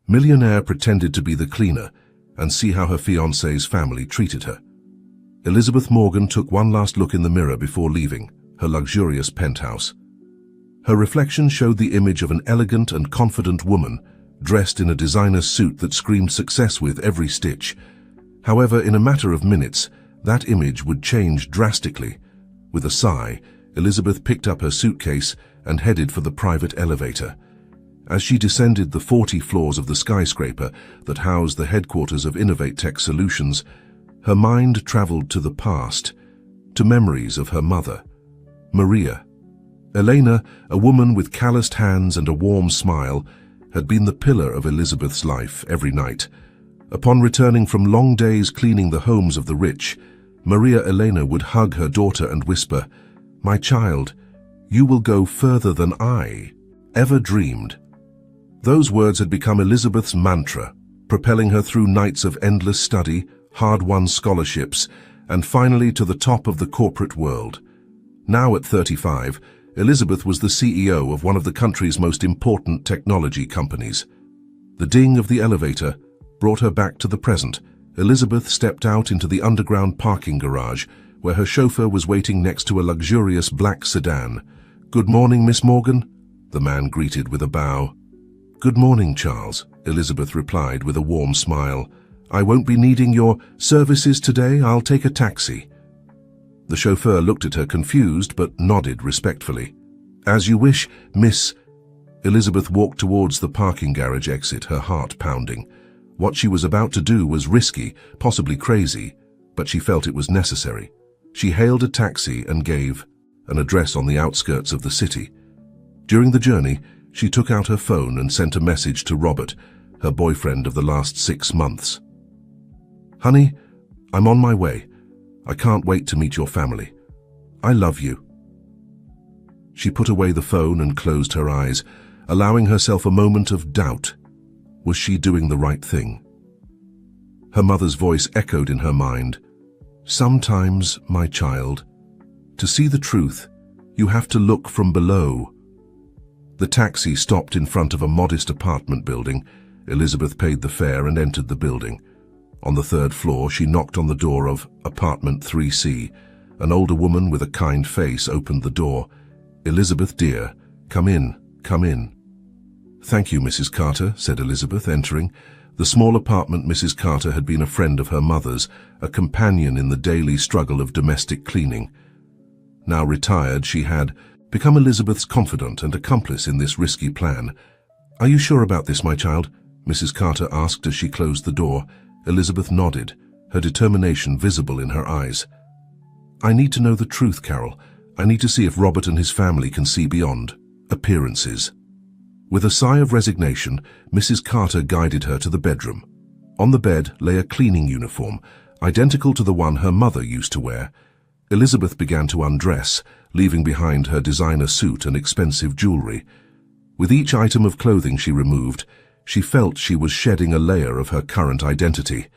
Millionaire pretended to be the cleaner and see how her fiancé's family treated her. Elizabeth Morgan took one last look in the mirror before leaving her luxurious penthouse. Her reflection showed the image of an elegant and confident woman dressed in a designer suit that screamed success with every stitch. However, in a matter of minutes, that image would change drastically. With a sigh, Elizabeth picked up her suitcase and headed for the private elevator. As she descended the 40 floors of the skyscraper that housed the headquarters of Innovate Tech Solutions, her mind traveled to the past, to memories of her mother, Maria. Elena, a woman with calloused hands and a warm smile, had been the pillar of Elizabeth's life every night. Upon returning from long days cleaning the homes of the rich, Maria Elena would hug her daughter and whisper, "My child, you will go further than I ever dreamed." Those words had become Elizabeth's mantra, propelling her through nights of endless study, hard-won scholarships, and finally to the top of the corporate world. Now at 35, Elizabeth was the CEO of one of the country's most important technology companies. The ding of the elevator brought her back to the present. Elizabeth stepped out into the underground parking garage, where her chauffeur was waiting next to a luxurious black sedan. "Good morning, Miss Morgan," the man greeted with a bow. "Good morning, Charles," Elizabeth replied with a warm smile. "I won't be needing your services today. I'll take a taxi." The chauffeur looked at her confused but nodded respectfully. "As you wish, miss." Elizabeth walked towards the parking garage exit, her heart pounding. What she was about to do was risky, possibly crazy, but she felt it was necessary. She hailed a taxi and gave an address on the outskirts of the city. During the journey, she took out her phone and sent a message to Robert, her boyfriend of the last 6 months. "Honey, I'm on my way. I can't wait to meet your family. I love you." She put away the phone and closed her eyes, allowing herself a moment of doubt. Was she doing the right thing? Her mother's voice echoed in her mind. "Sometimes, my child, to see the truth, you have to look from below." The taxi stopped in front of a modest apartment building. Elizabeth paid the fare and entered the building. On the 3rd floor, she knocked on the door of apartment 3C. An older woman with a kind face opened the door. "Elizabeth, dear, come in, come in." "Thank you, Mrs. Carter," said Elizabeth, entering. The small apartment Mrs. Carter had been a friend of her mother's, a companion in the daily struggle of domestic cleaning. Now retired, she had become Elizabeth's confidant and accomplice in this risky plan. "Are you sure about this, my child?" Mrs. Carter asked as she closed the door. Elizabeth nodded, her determination visible in her eyes. "I need to know the truth, Carol. I need to see if Robert and his family can see beyond appearances." With a sigh of resignation, Mrs. Carter guided her to the bedroom. On the bed lay a cleaning uniform, identical to the one her mother used to wear. Elizabeth began to undress, leaving behind her designer suit and expensive jewelry. With each item of clothing she removed, she felt she was shedding a layer of her current identity.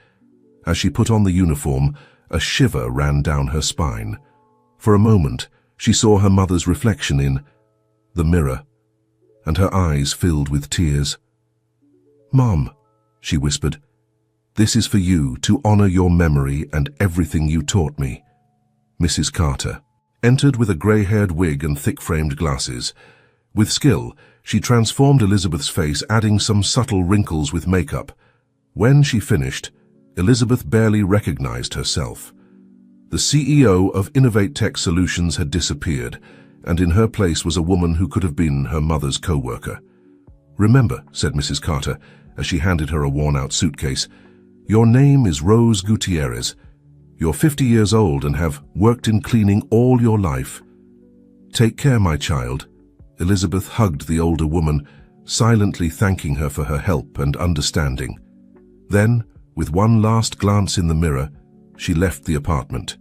As she put on the uniform, a shiver ran down her spine. For a moment, she saw her mother's reflection in the mirror, and her eyes filled with tears. "Mom," she whispered, "this is for you, to honor your memory and everything you taught me." Mrs. Carter entered with a gray-haired wig and thick-framed glasses. With skill, she transformed Elizabeth's face, adding some subtle wrinkles with makeup. When she finished, Elizabeth barely recognized herself. The CEO of Innovate Tech Solutions had disappeared, and in her place was a woman who could have been her mother's co-worker. "Remember," said Mrs. Carter, as she handed her a worn-out suitcase, "your name is Rose Gutierrez. You're 50 years old and have worked in cleaning all your life. Take care, my child." Elizabeth hugged the older woman, silently thanking her for her help and understanding. Then, with one last glance in the mirror, she left the apartment.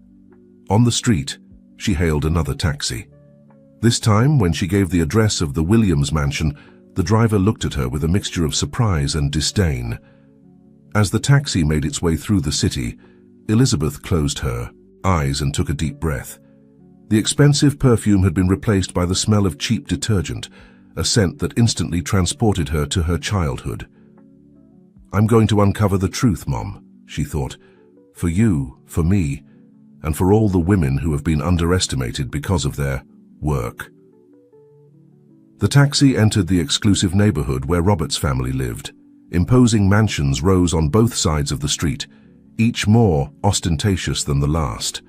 On the street, she hailed another taxi. This time, when she gave the address of the Williams mansion, the driver looked at her with a mixture of surprise and disdain. As the taxi made its way through the city, Elizabeth closed her eyes and took a deep breath. The expensive perfume had been replaced by the smell of cheap detergent, a scent that instantly transported her to her childhood. I'm going to uncover the truth, Mom, she thought. For you, for me, and for all the women who have been underestimated because of their work. The taxi entered the exclusive neighborhood where Robert's family lived. Imposing mansions rose on both sides of the street, each more ostentatious than the last.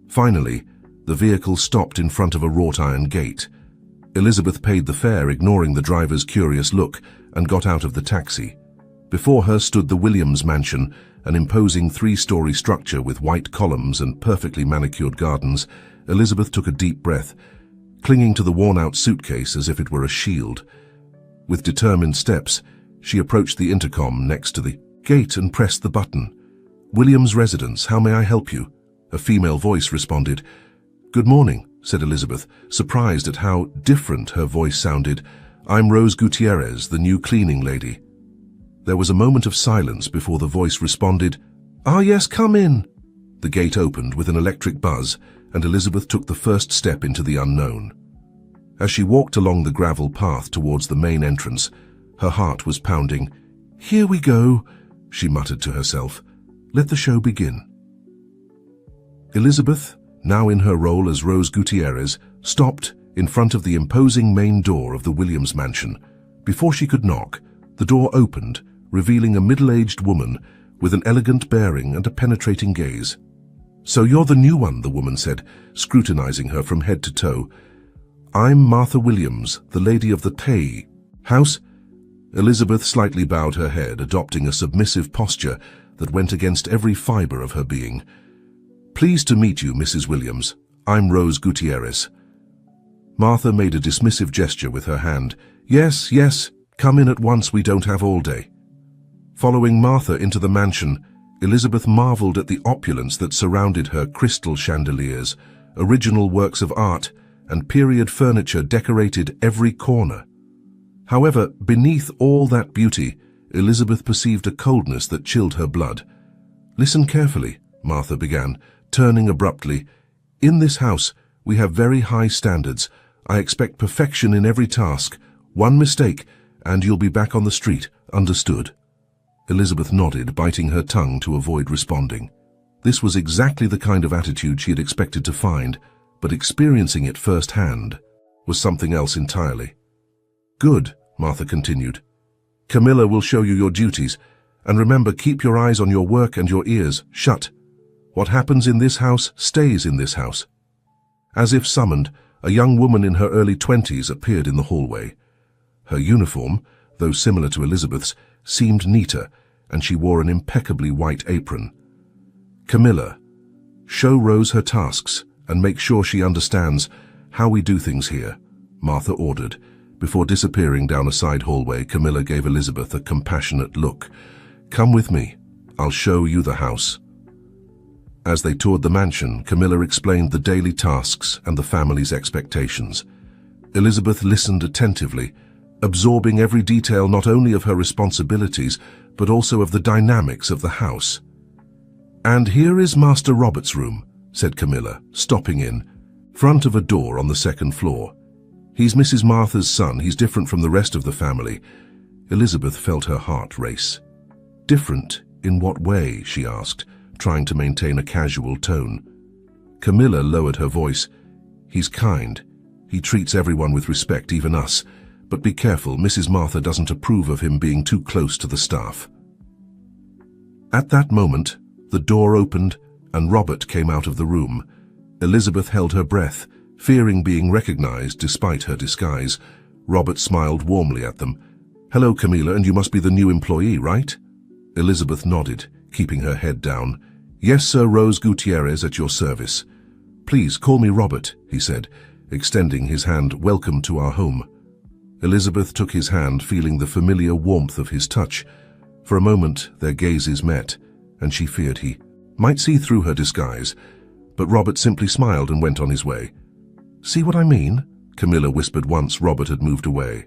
Finally, the vehicle stopped in front of a wrought iron gate. Elizabeth paid the fare, ignoring the driver's curious look, and got out of the taxi. Before her stood the Williams mansion, an imposing three-story structure with white columns and perfectly manicured gardens. Elizabeth took a deep breath, clinging to the worn-out suitcase as if it were a shield. With determined steps, she approached the intercom next to the gate and pressed the button. "Williams residence, how may I help you?" A female voice responded. "Good morning," said Elizabeth, surprised at how different her voice sounded. "I'm Rose Gutierrez, the new cleaning lady." There was a moment of silence before the voice responded, "Ah, yes, come in." The gate opened with an electric buzz, and Elizabeth took the first step into the unknown. As she walked along the gravel path towards the main entrance, her heart was pounding. "Here we go," she muttered to herself. "Let the show begin." Elizabeth, now in her role as Rose Gutierrez, stopped in front of the imposing main door of the Williams mansion. Before she could knock, the door opened, revealing a middle-aged woman with an elegant bearing and a penetrating gaze. "So you're the new one," the woman said, scrutinizing her from head to toe. "I'm Martha Williams, the lady of the Tay house." Elizabeth slightly bowed her head, adopting a submissive posture that went against every fiber of her being. "Pleased to meet you, Mrs. Williams. I'm Rose Gutierrez." Martha made a dismissive gesture with her hand. "Yes, yes, come in at once, we don't have all day." Following Martha into the mansion, Elizabeth marveled at the opulence that surrounded her. Crystal chandeliers, original works of art, and period furniture decorated every corner. However, beneath all that beauty, Elizabeth perceived a coldness that chilled her blood. "Listen carefully," Martha began, turning abruptly. "In this house, we have very high standards. I expect perfection in every task. One mistake, and you'll be back on the street. Understood?" Elizabeth nodded, biting her tongue to avoid responding. This was exactly the kind of attitude she had expected to find, but experiencing it firsthand was something else entirely. "Good," Martha continued. "Camilla will show you your duties, and remember, keep your eyes on your work and your ears shut. What happens in this house stays in this house." As if summoned, a young woman in her early 20s appeared in the hallway. Her uniform, though similar to Elizabeth's, seemed neater, and she wore an impeccably white apron. "Camilla, show Rose her tasks and make sure she understands how we do things here," Martha ordered. Before disappearing down a side hallway, Camilla gave Elizabeth a compassionate look. "Come with me. I'll show you the house." As they toured the mansion, Camilla explained the daily tasks and the family's expectations. Elizabeth listened attentively, absorbing every detail not only of her responsibilities, but also of the dynamics of the house. "And here is Master Robert's room," said Camilla, stopping in front of a door on the second floor. "He's Mrs. Martha's son. He's different from the rest of the family." Elizabeth felt her heart race. "Different in what way?" she asked, trying to maintain a casual tone. Camilla lowered her voice. "He's kind. He treats everyone with respect, even us. But be careful, Mrs. Martha doesn't approve of him being too close to the staff." At that moment, the door opened and Robert came out of the room. Elizabeth held her breath, fearing being recognized despite her disguise. Robert smiled warmly at them. "Hello, Camilla, and you must be the new employee, right?" Elizabeth nodded, keeping her head down. "Yes, sir, Rose Gutierrez at your service." "Please call me Robert," he said, extending his hand. "Welcome to our home." Elizabeth took his hand, feeling the familiar warmth of his touch. For a moment, their gazes met, and she feared he might see through her disguise. But Robert simply smiled and went on his way. "See what I mean?" Camilla whispered once Robert had moved away.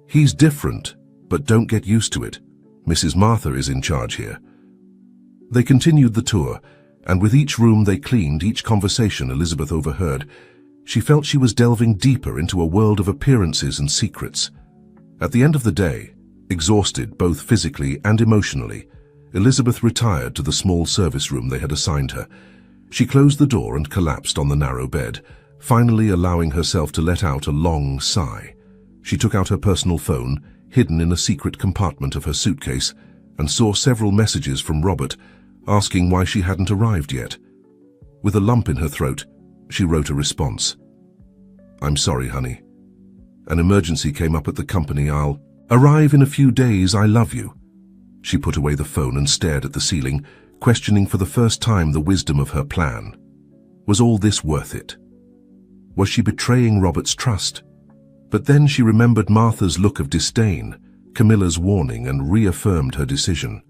"He's different, but don't get used to it. Mrs. Martha is in charge here." They continued the tour, and with each room they cleaned, each conversation Elizabeth overheard, she felt she was delving deeper into a world of appearances and secrets. At the end of the day, Exhausted both physically and emotionally, Elizabeth retired to the small service room they had assigned her. She closed the door and collapsed on the narrow bed, finally allowing herself to let out a long sigh. She took out her personal phone, hidden in a secret compartment of her suitcase, and saw several messages from Robert, asking why she hadn't arrived yet. With a lump in her throat, she wrote a response. "I'm sorry, honey. An emergency came up at the company. I'll arrive in a few days. I love you." She put away the phone and stared at the ceiling, questioning for the first time the wisdom of her plan. Was all this worth it? Was she betraying Robert's trust? But then she remembered Martha's look of disdain, Camilla's warning, and reaffirmed her decision.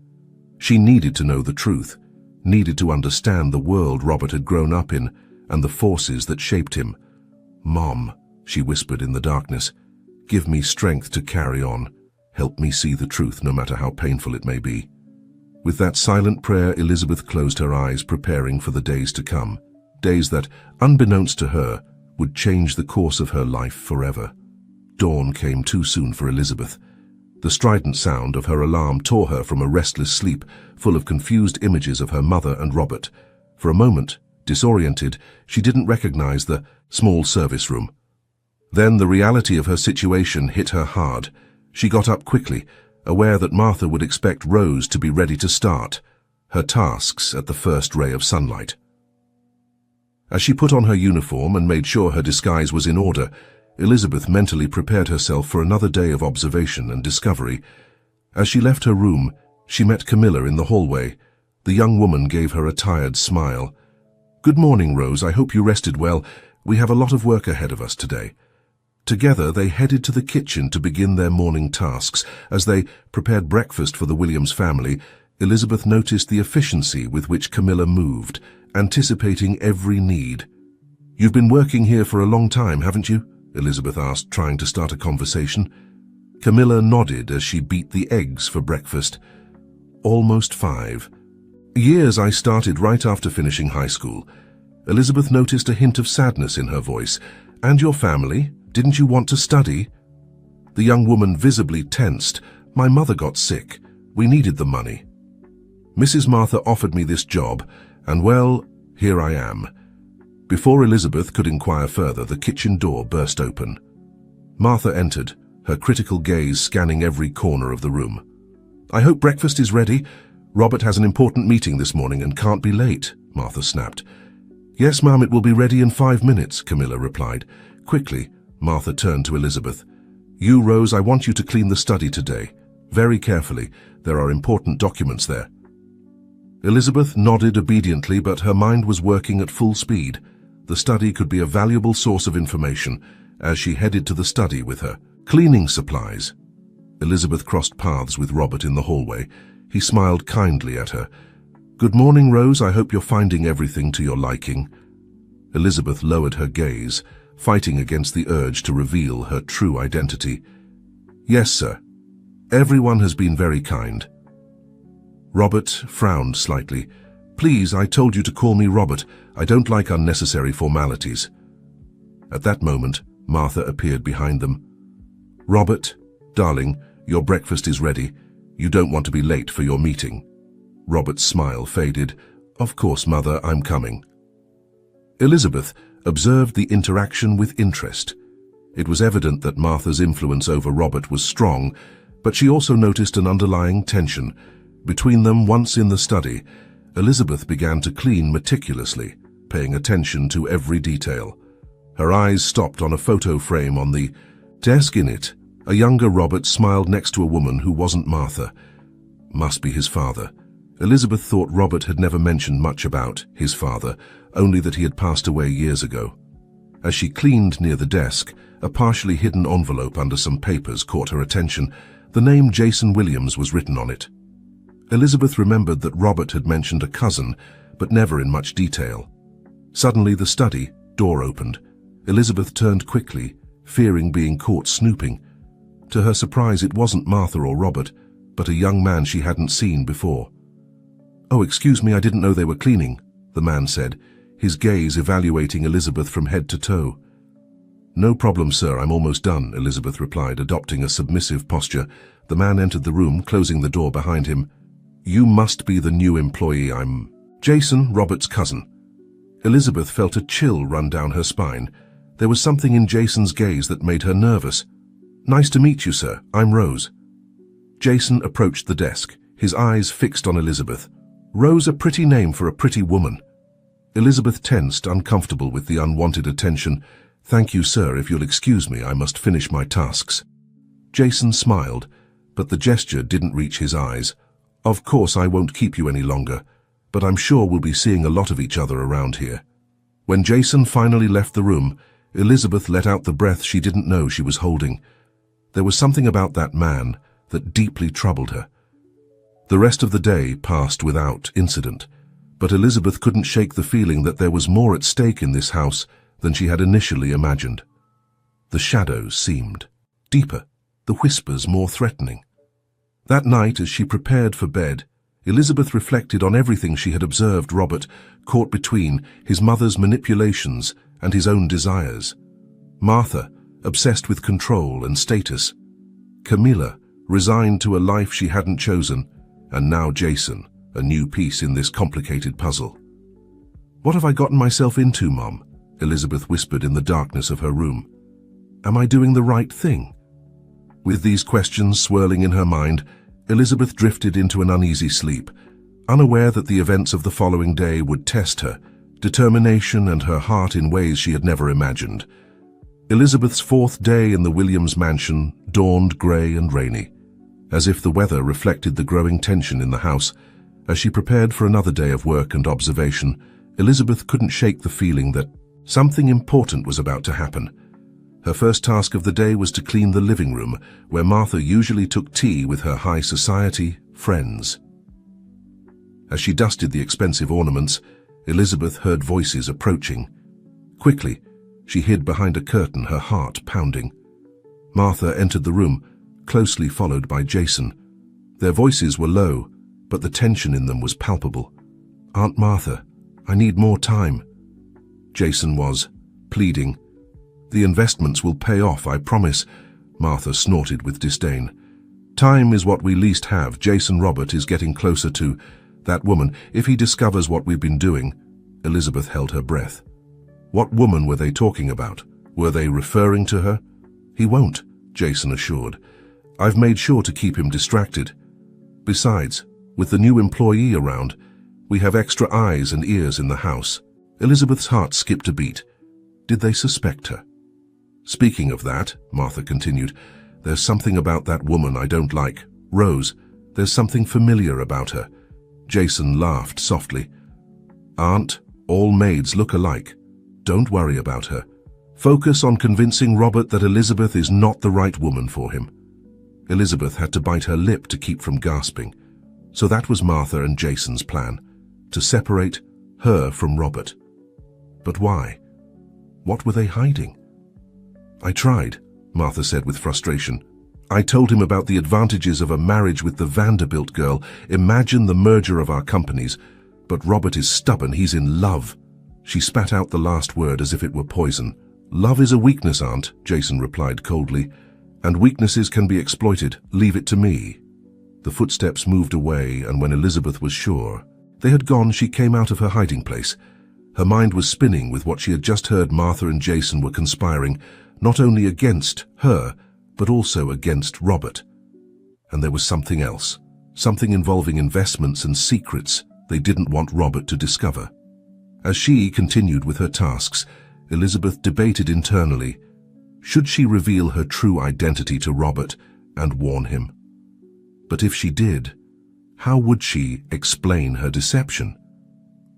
She needed to know the truth, needed to understand the world Robert had grown up in and the forces that shaped him. "Mom," she whispered in the darkness, "give me strength to carry on. Help me see the truth, no matter how painful it may be." With that silent prayer, Elizabeth closed her eyes, preparing for the days to come, days that, unbeknownst to her, would change the course of her life forever. Dawn came too soon for Elizabeth. The strident sound of her alarm tore her from a restless sleep full of confused images of her mother and Robert. For a moment, disoriented, she didn't recognize the small service room. Then the reality of her situation hit her hard. She got up quickly, aware that Martha would expect Rose to be ready to start her tasks at the first ray of sunlight. As she put on her uniform and made sure her disguise was in order, Elizabeth mentally prepared herself for another day of observation and discovery. As she left her room, she met Camilla in the hallway. The young woman gave her a tired smile. "Good morning, Rose. I hope you rested well. We have a lot of work ahead of us today." Together, they headed to the kitchen to begin their morning tasks. As they prepared breakfast for the Williams family, Elizabeth noticed the efficiency with which Camilla moved, anticipating every need. "You've been working here for a long time, haven't you?" Elizabeth asked, trying to start a conversation. Camilla nodded as she beat the eggs for breakfast. "Almost 5 years. I started right after finishing high school." Elizabeth noticed a hint of sadness in her voice. "And your family? Didn't you want to study?" The young woman visibly tensed. "My mother got sick. We needed the money. Mrs. Martha offered me this job, and well, here I am." Before Elizabeth could inquire further, the kitchen door burst open. Martha entered, her critical gaze scanning every corner of the room. "I hope breakfast is ready. Robert has an important meeting this morning and can't be late," Martha snapped. "Yes, ma'am, it will be ready in 5 minutes," Camilla replied. Quickly, Martha turned to Elizabeth. "You, Rose, I want you to clean the study today. Very carefully. There are important documents there." Elizabeth nodded obediently, but her mind was working at full speed. The study could be a valuable source of information as she headed to the study with her cleaning supplies. Elizabeth crossed paths with Robert in the hallway. He smiled kindly at her. "Good morning, Rose. I hope you're finding everything to your liking." Elizabeth lowered her gaze, fighting against the urge to reveal her true identity. "Yes, sir. Everyone has been very kind." Robert frowned slightly. "Please, I told you to call me Robert. I don't like unnecessary formalities." At that moment, Martha appeared behind them. "Robert, darling, your breakfast is ready. You don't want to be late for your meeting." Robert's smile faded. "Of course, Mother, I'm coming." Elizabeth observed the interaction with interest. It was evident that Martha's influence over Robert was strong, but she also noticed an underlying tension. Between them, once in the study, Elizabeth began to clean meticulously, paying attention to every detail. Her eyes stopped on a photo frame on the desk. In it, a younger Robert smiled next to a woman who wasn't Martha. Must be his father. Elizabeth thought Robert had never mentioned much about his father, only that he had passed away years ago. As she cleaned near the desk, a partially hidden envelope under some papers caught her attention. The name Jason Williams was written on it. Elizabeth remembered that Robert had mentioned a cousin, but never in much detail. Suddenly, the study door opened. Elizabeth turned quickly, fearing being caught snooping. To her surprise, it wasn't Martha or Robert, but a young man she hadn't seen before. "Oh, excuse me, I didn't know they were cleaning," the man said, his gaze evaluating Elizabeth from head to toe. "No problem, sir, I'm almost done," Elizabeth replied, adopting a submissive posture. The man entered the room, closing the door behind him. "You must be the new employee. I'm Jason, Robert's cousin." Elizabeth felt a chill run down her spine. There was something in Jason's gaze that made her nervous. "Nice to meet you, sir. I'm Rose." Jason approached the desk, his eyes fixed on Elizabeth. Rose, a pretty name for a pretty woman. Elizabeth tensed, uncomfortable with the unwanted attention. "Thank you, sir. If you'll excuse me, I must finish my tasks." Jason smiled, but the gesture didn't reach his eyes. "Of course, I won't keep you any longer, but I'm sure we'll be seeing a lot of each other around here." When Jason finally left the room, Elizabeth let out the breath she didn't know she was holding. There was something about that man that deeply troubled her. The rest of the day passed without incident, but Elizabeth couldn't shake the feeling that there was more at stake in this house than she had initially imagined. The shadows seemed deeper, the whispers more threatening. That night, as she prepared for bed, Elizabeth reflected on everything she had observed Robert caught between his mother's manipulations and his own desires. Martha, obsessed with control and status. Camilla, resigned to a life she hadn't chosen. And now Jason, a new piece in this complicated puzzle. "What have I gotten myself into, Mom?" Elizabeth whispered in the darkness of her room. "Am I doing the right thing?" With these questions swirling in her mind, Elizabeth drifted into an uneasy sleep, unaware that the events of the following day would test her determination and her heart in ways she had never imagined. Elizabeth's fourth day in the Williams mansion dawned grey and rainy, as if the weather reflected the growing tension in the house. As she prepared for another day of work and observation, Elizabeth couldn't shake the feeling that something important was about to happen. Her first task of the day was to clean the living room, where Martha usually took tea with her high society friends. As she dusted the expensive ornaments, Elizabeth heard voices approaching. Quickly, she hid behind a curtain, her heart pounding. Martha entered the room, closely followed by Jason. Their voices were low, but the tension in them was palpable. "Aunt Martha, I need more time." Jason was pleading. "The investments will pay off, I promise." Martha snorted with disdain. "Time is what we least have. Jason Robert is getting closer to that woman. If he discovers what we've been doing..." Elizabeth held her breath. What woman were they talking about? Were they referring to her? "He won't," Jason assured. "I've made sure to keep him distracted. Besides, with the new employee around, we have extra eyes and ears in the house." Elizabeth's heart skipped a beat. Did they suspect her? "Speaking of that," Martha continued, "there's something about that woman I don't like. Rose, there's something familiar about her." Jason laughed softly. "Aunt, all maids look alike. Don't worry about her. Focus on convincing Robert that Elizabeth is not the right woman for him." Elizabeth had to bite her lip to keep from gasping. So that was Martha and Jason's plan, to separate her from Robert. But why? What were they hiding? "I tried," Martha said with frustration. "I told him about the advantages of a marriage with the Vanderbilt girl. Imagine the merger of our companies. But Robert is stubborn. He's in love." She spat out the last word as if it were poison. "Love is a weakness, Aunt," Jason replied coldly. "And weaknesses can be exploited. Leave it to me." The footsteps moved away, and when Elizabeth was sure they had gone, she came out of her hiding place. Her mind was spinning with what she had just heard. Martha and Jason were conspiring, not only against her, but also against Robert. And there was something else, something involving investments and secrets they didn't want Robert to discover. As she continued with her tasks, Elizabeth debated internally. Should she reveal her true identity to Robert and warn him? But if she did, how would she explain her deception?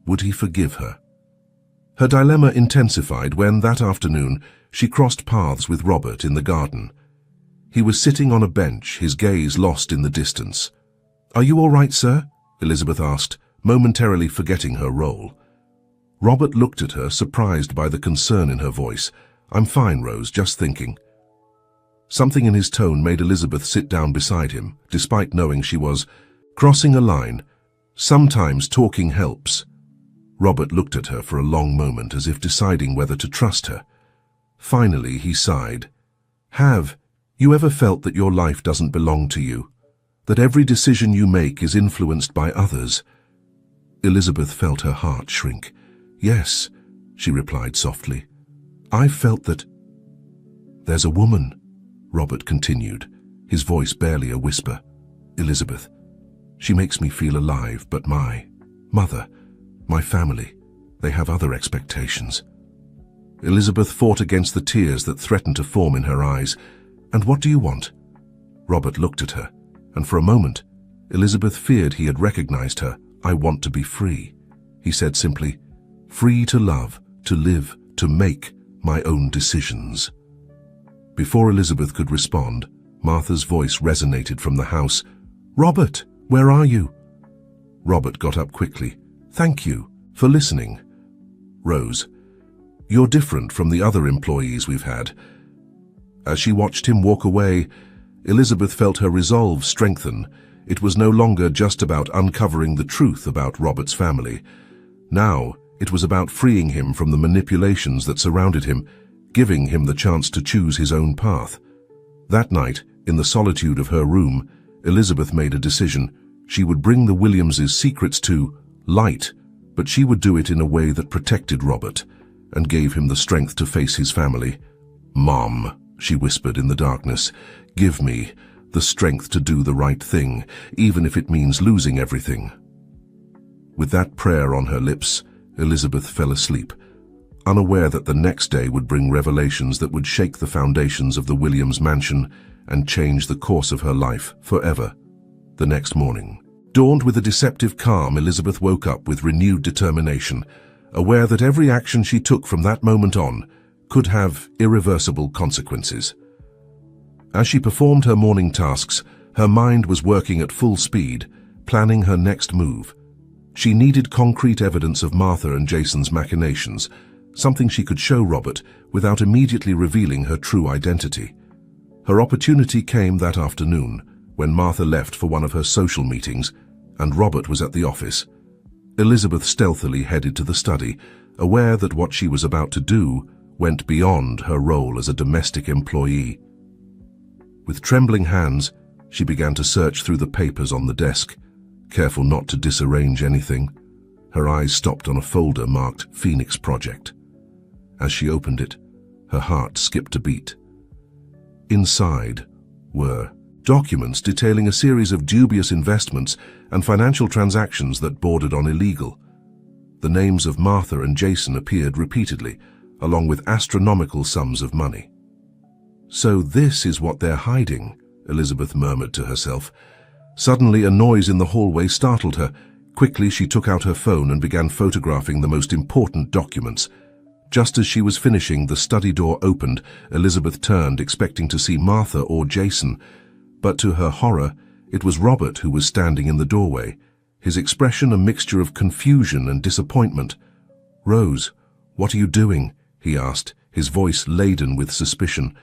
Would he forgive her? Her dilemma intensified when, that afternoon, she crossed paths with Robert in the garden. He was sitting on a bench, his gaze lost in the distance. "Are you all right, sir?" Elizabeth asked, momentarily forgetting her role. Robert looked at her, surprised by the concern in her voice. "I'm fine, Rose, just thinking." Something in his tone made Elizabeth sit down beside him, despite knowing she was crossing a line. Sometimes talking helps. Robert looked at her for a long moment, as if deciding whether to trust her. Finally, he sighed. Have you ever felt that your life doesn't belong to you? That every decision you make is influenced by others? Elizabeth felt her heart shrink. Yes, she replied softly. I've felt that. There's a woman, Robert continued, his voice barely a whisper. Elizabeth. She makes me feel alive, but my mother, my family, they have other expectations. Elizabeth fought against the tears that threatened to form in her eyes. And what do you want? Robert looked at her, and for a moment, Elizabeth feared he had recognized her. I want to be free, he said simply. Free to love, to live, to make my own decisions. Before Elizabeth could respond, Martha's voice resonated from the house. Robert, where are you? Robert got up quickly. Thank you for listening. Rose, you're different from the other employees we've had. As she watched him walk away, Elizabeth felt her resolve strengthen. It was no longer just about uncovering the truth about Robert's family. Now, it was about freeing him from the manipulations that surrounded him, giving him the chance to choose his own path. That night, in the solitude of her room, Elizabeth made a decision. She would bring the Williamses' secrets to light, but she would do it in a way that protected Robert and gave him the strength to face his family. Mom, she whispered in the darkness, give me the strength to do the right thing, even if it means losing everything. With that prayer on her lips, Elizabeth fell asleep, unaware that the next day would bring revelations that would shake the foundations of the Williams mansion and change the course of her life forever. The next morning, dawned with a deceptive calm, Elizabeth woke up with renewed determination, aware that every action she took from that moment on could have irreversible consequences. As she performed her morning tasks, her mind was working at full speed, planning her next move. She needed concrete evidence of Martha and Jason's machinations, something she could show Robert without immediately revealing her true identity. Her opportunity came that afternoon, when Martha left for one of her social meetings, and Robert was at the office. Elizabeth stealthily headed to the study, aware that what she was about to do went beyond her role as a domestic employee. With trembling hands, she began to search through the papers on the desk, careful not to disarrange anything. Her eyes stopped on a folder marked Phoenix Project. As she opened it, her heart skipped a beat. Inside were documents detailing a series of dubious investments and financial transactions that bordered on illegal. The names of Martha and Jason appeared repeatedly, along with astronomical sums of money. So this is what they're hiding, Elizabeth murmured to herself. Suddenly, a noise in the hallway startled her. Quickly, she took out her phone and began photographing the most important documents. Just as she was finishing, the study door opened. Elizabeth turned, expecting to see Martha or Jason. But to her horror, it was Robert who was standing in the doorway, his expression a mixture of confusion and disappointment. "Rose, what are you doing?" he asked, his voice laden with suspicion.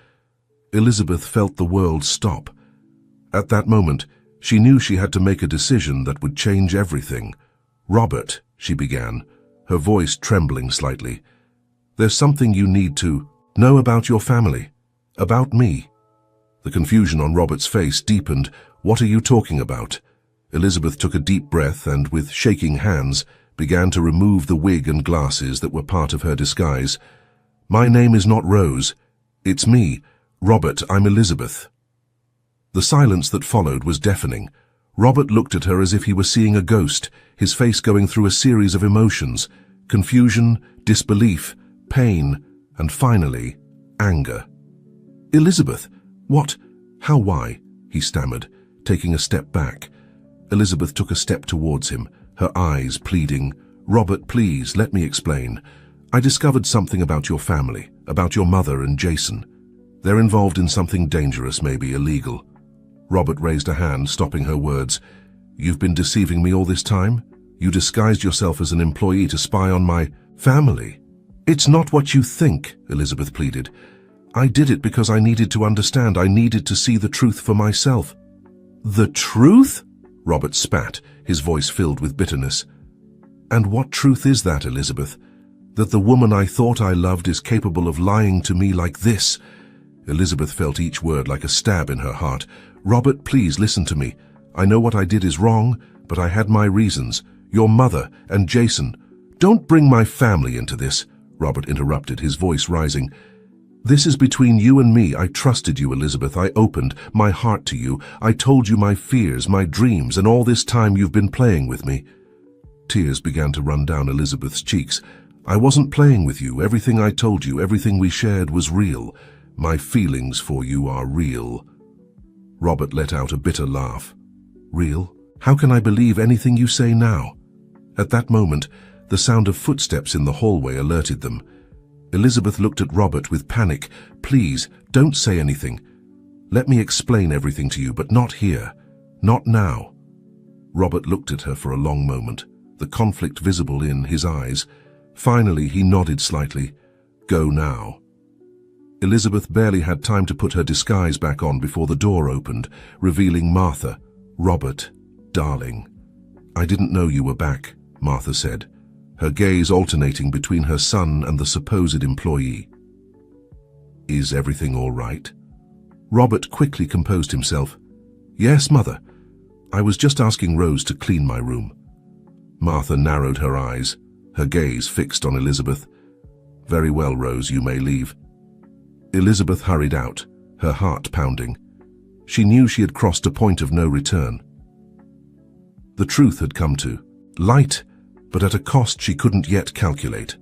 Elizabeth felt the world stop. At that moment, she knew she had to make a decision that would change everything. "Robert," she began, her voice trembling slightly, "there's something you need to know about your family, about me." The confusion on Robert's face deepened. "What are you talking about?" Elizabeth took a deep breath and, with shaking hands, began to remove the wig and glasses that were part of her disguise. "My name is not Rose. It's me. Robert, I'm Elizabeth." The silence that followed was deafening. Robert looked at her as if he were seeing a ghost, his face going through a series of emotions: confusion, disbelief, pain, and finally, anger. "Elizabeth, what? How, why?" he stammered, taking a step back. Elizabeth took a step towards him, her eyes pleading. "Robert, please, let me explain. I discovered something about your family, about your mother and Jason. They're involved in something dangerous, maybe illegal." Robert raised a hand, stopping her words. "You've been deceiving me all this time? You disguised yourself as an employee to spy on my family?" "It's not what you think," Elizabeth pleaded. "I did it because I needed to understand. I needed to see the truth for myself." "The truth?" Robert spat, his voice filled with bitterness. "And what truth is that, Elizabeth? That the woman I thought I loved is capable of lying to me like this. Elizabeth felt each word like a stab in her heart. Robert, please listen to me. I know what I did is wrong, but I had my reasons. Your mother and Jason. Don't bring my family into this, Robert interrupted, his voice rising. This is between you and me. I trusted you, Elizabeth. I opened my heart to you. I told you my fears, my dreams, and all this time you've been playing with me. Tears began to run down Elizabeth's cheeks. I wasn't playing with you. Everything I told you, everything we shared was real. My feelings for you are real. Robert let out a bitter laugh. Real? How can I believe anything you say now? At that moment, the sound of footsteps in the hallway alerted them. Elizabeth looked at Robert with panic. Please, don't say anything. Let me explain everything to you, but not here. Not now. Robert looked at her for a long moment, the conflict visible in his eyes. Finally, he nodded slightly. Go now. Elizabeth barely had time to put her disguise back on before the door opened, revealing Martha. Robert, darling. I didn't know you were back, Martha said, her gaze alternating between her son and the supposed employee. Is everything all right? Robert quickly composed himself. Yes, Mother. I was just asking Rose to clean my room. Martha narrowed her eyes, her gaze fixed on Elizabeth. Very well, Rose, you may leave. Elizabeth hurried out, her heart pounding. She knew she had crossed a point of no return. The truth had come to light, but at a cost she couldn't yet calculate.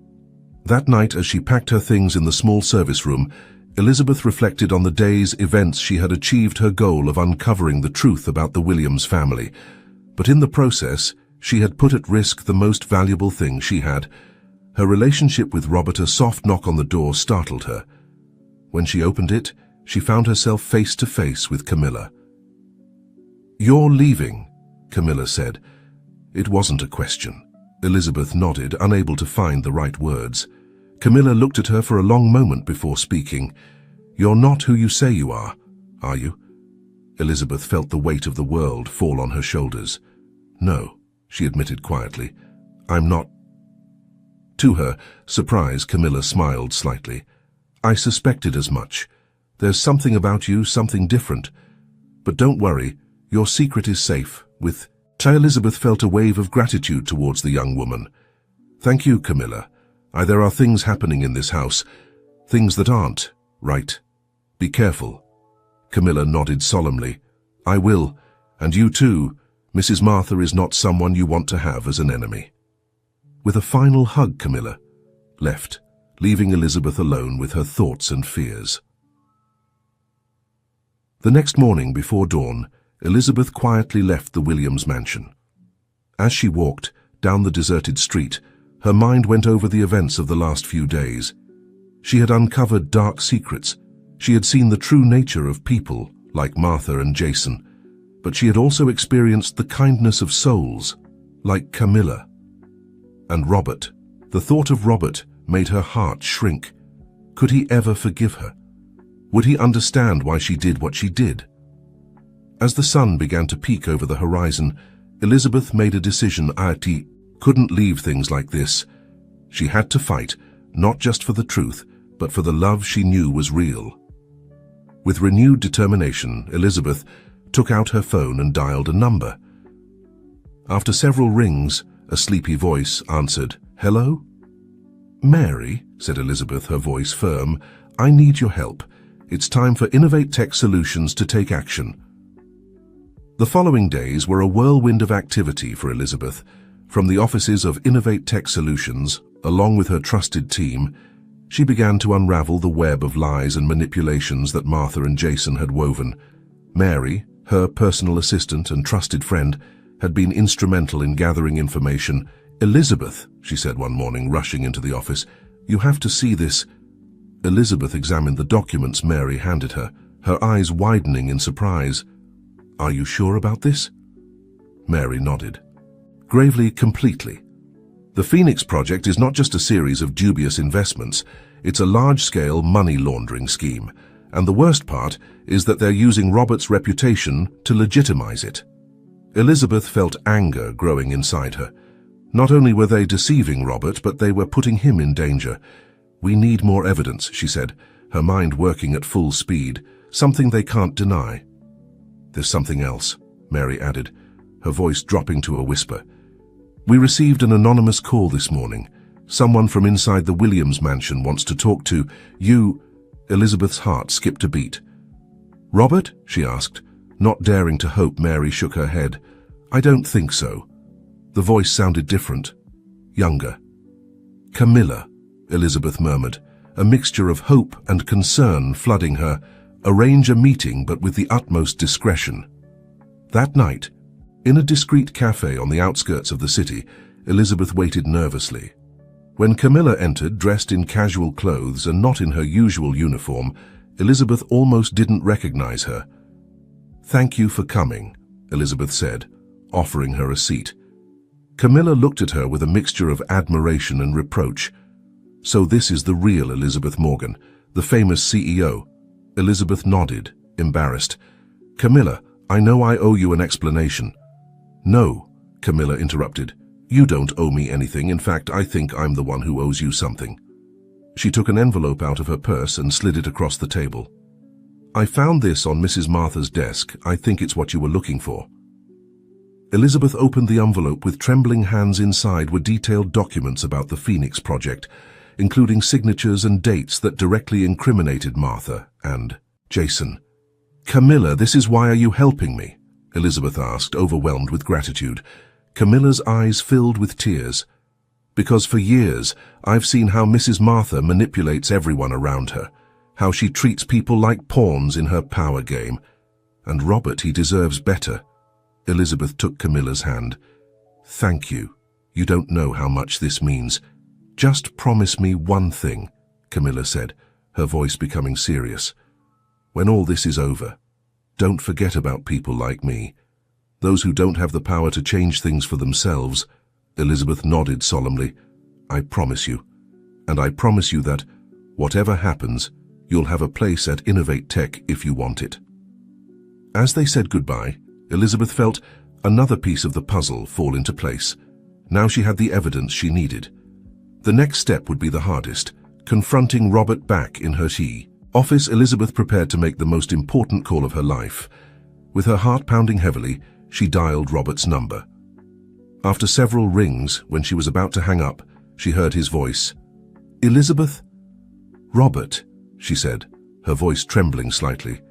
That night, as she packed her things in the small service room, Elizabeth reflected on the day's events. She had achieved her goal of uncovering the truth about the Williams family, but in the process, she had put at risk the most valuable thing she had. Her relationship with Robert. A soft knock on the door startled her. When she opened it, she found herself face to face with Camilla. You're leaving, Camilla said. It wasn't a question. Elizabeth nodded, unable to find the right words. Camilla looked at her for a long moment before speaking. You're not who you say you are you? Elizabeth felt the weight of the world fall on her shoulders. No, she admitted quietly. I'm not. To her surprise, Camilla smiled slightly. I suspected as much. There's something about you, something different. But don't worry, your secret is safe. With Elizabeth felt a wave of gratitude towards the young woman. Thank you, Camilla. There are things happening in this house, things that aren't right. Be careful. Camilla nodded solemnly. I will, and you too. Mrs. Martha is not someone you want to have as an enemy. With a final hug, Camilla left, leaving Elizabeth alone with her thoughts and fears. The next morning before dawn, Elizabeth quietly left the Williams mansion. As she walked down the deserted street, her mind went over the events of the last few days. She had uncovered dark secrets. She had seen the true nature of people like Martha and Jason, but she had also experienced the kindness of souls like Camilla and Robert. The thought of Robert made her heart shrink. Could he ever forgive her? Would he understand why she did what she did? As the sun began to peek over the horizon, Elizabeth made a decision. She couldn't leave things like this. She had to fight, not just for the truth, but for the love she knew was real. With renewed determination, Elizabeth took out her phone and dialed a number. After several rings, a sleepy voice answered. Hello? Mary, said Elizabeth, her voice firm, I need your help. It's time for Innovate Tech Solutions to take action. The following days were a whirlwind of activity for Elizabeth. From the offices of Innovate Tech Solutions, along with her trusted team, she began to unravel the web of lies and manipulations that Martha and Jason had woven. Mary, her personal assistant and trusted friend, had been instrumental in gathering information. Elizabeth, she said one morning, rushing into the office, you have to see this. Elizabeth examined the documents Mary handed her, her eyes widening in surprise. Are you sure about this? Mary nodded. Gravely, completely. The Phoenix project is not just a series of dubious investments, it's a large-scale money laundering scheme, and the worst part is that they're using Robert's reputation to legitimize it. Elizabeth felt anger growing inside her. Not only were they deceiving Robert, but they were putting him in danger. "We need more evidence," she said, her mind working at full speed, "something they can't deny." "There's something else," Mary added, her voice dropping to a whisper. "We received an anonymous call this morning. Someone from inside the Williams mansion wants to talk to you." Elizabeth's heart skipped a beat. "Robert?" she asked, not daring to hope. Mary shook her head. "I don't think so." The voice sounded different, younger. "Camilla," Elizabeth murmured, a mixture of hope and concern flooding her. "Arrange a meeting, but with the utmost discretion." That night, in a discreet cafe on the outskirts of the city, Elizabeth waited nervously. When Camilla entered, dressed in casual clothes and not in her usual uniform, Elizabeth almost didn't recognize her. "Thank you for coming," Elizabeth said, offering her a seat. Camilla looked at her with a mixture of admiration and reproach. "So this is the real Elizabeth Morgan, the famous CEO." Elizabeth nodded, embarrassed. "Camilla, I know I owe you an explanation." "No," Camilla interrupted. "You don't owe me anything. In fact, I think I'm the one who owes you something." She took an envelope out of her purse and slid it across the table. "I found this on Mrs. Martha's desk. I think it's what you were looking for." Elizabeth opened the envelope. With trembling hands inside were detailed documents about the Phoenix Project, including signatures and dates that directly incriminated Martha and Jason. "Camilla, this is why are you helping me?" Elizabeth asked, overwhelmed with gratitude. Camilla's eyes filled with tears. "Because for years, I've seen how Mrs. Martha manipulates everyone around her, how she treats people like pawns in her power game. And Robert, he deserves better." Elizabeth took Camilla's hand. "Thank you. You don't know how much this means. Just promise me one thing," Camilla said, her voice becoming serious. "When all this is over, don't forget about people like me. Those who don't have the power to change things for themselves." Elizabeth nodded solemnly. "I promise you. And I promise you that, whatever happens, you'll have a place at Innovate Tech if you want it." As they said goodbye, Elizabeth felt another piece of the puzzle fall into place. Now she had the evidence she needed. The next step would be the hardest, confronting Robert back in her office. Elizabeth prepared to make the most important call of her life. With her heart pounding heavily, she dialed Robert's number. After several rings, when she was about to hang up, she heard his voice. "Elizabeth?" "Robert," she said, her voice trembling slightly.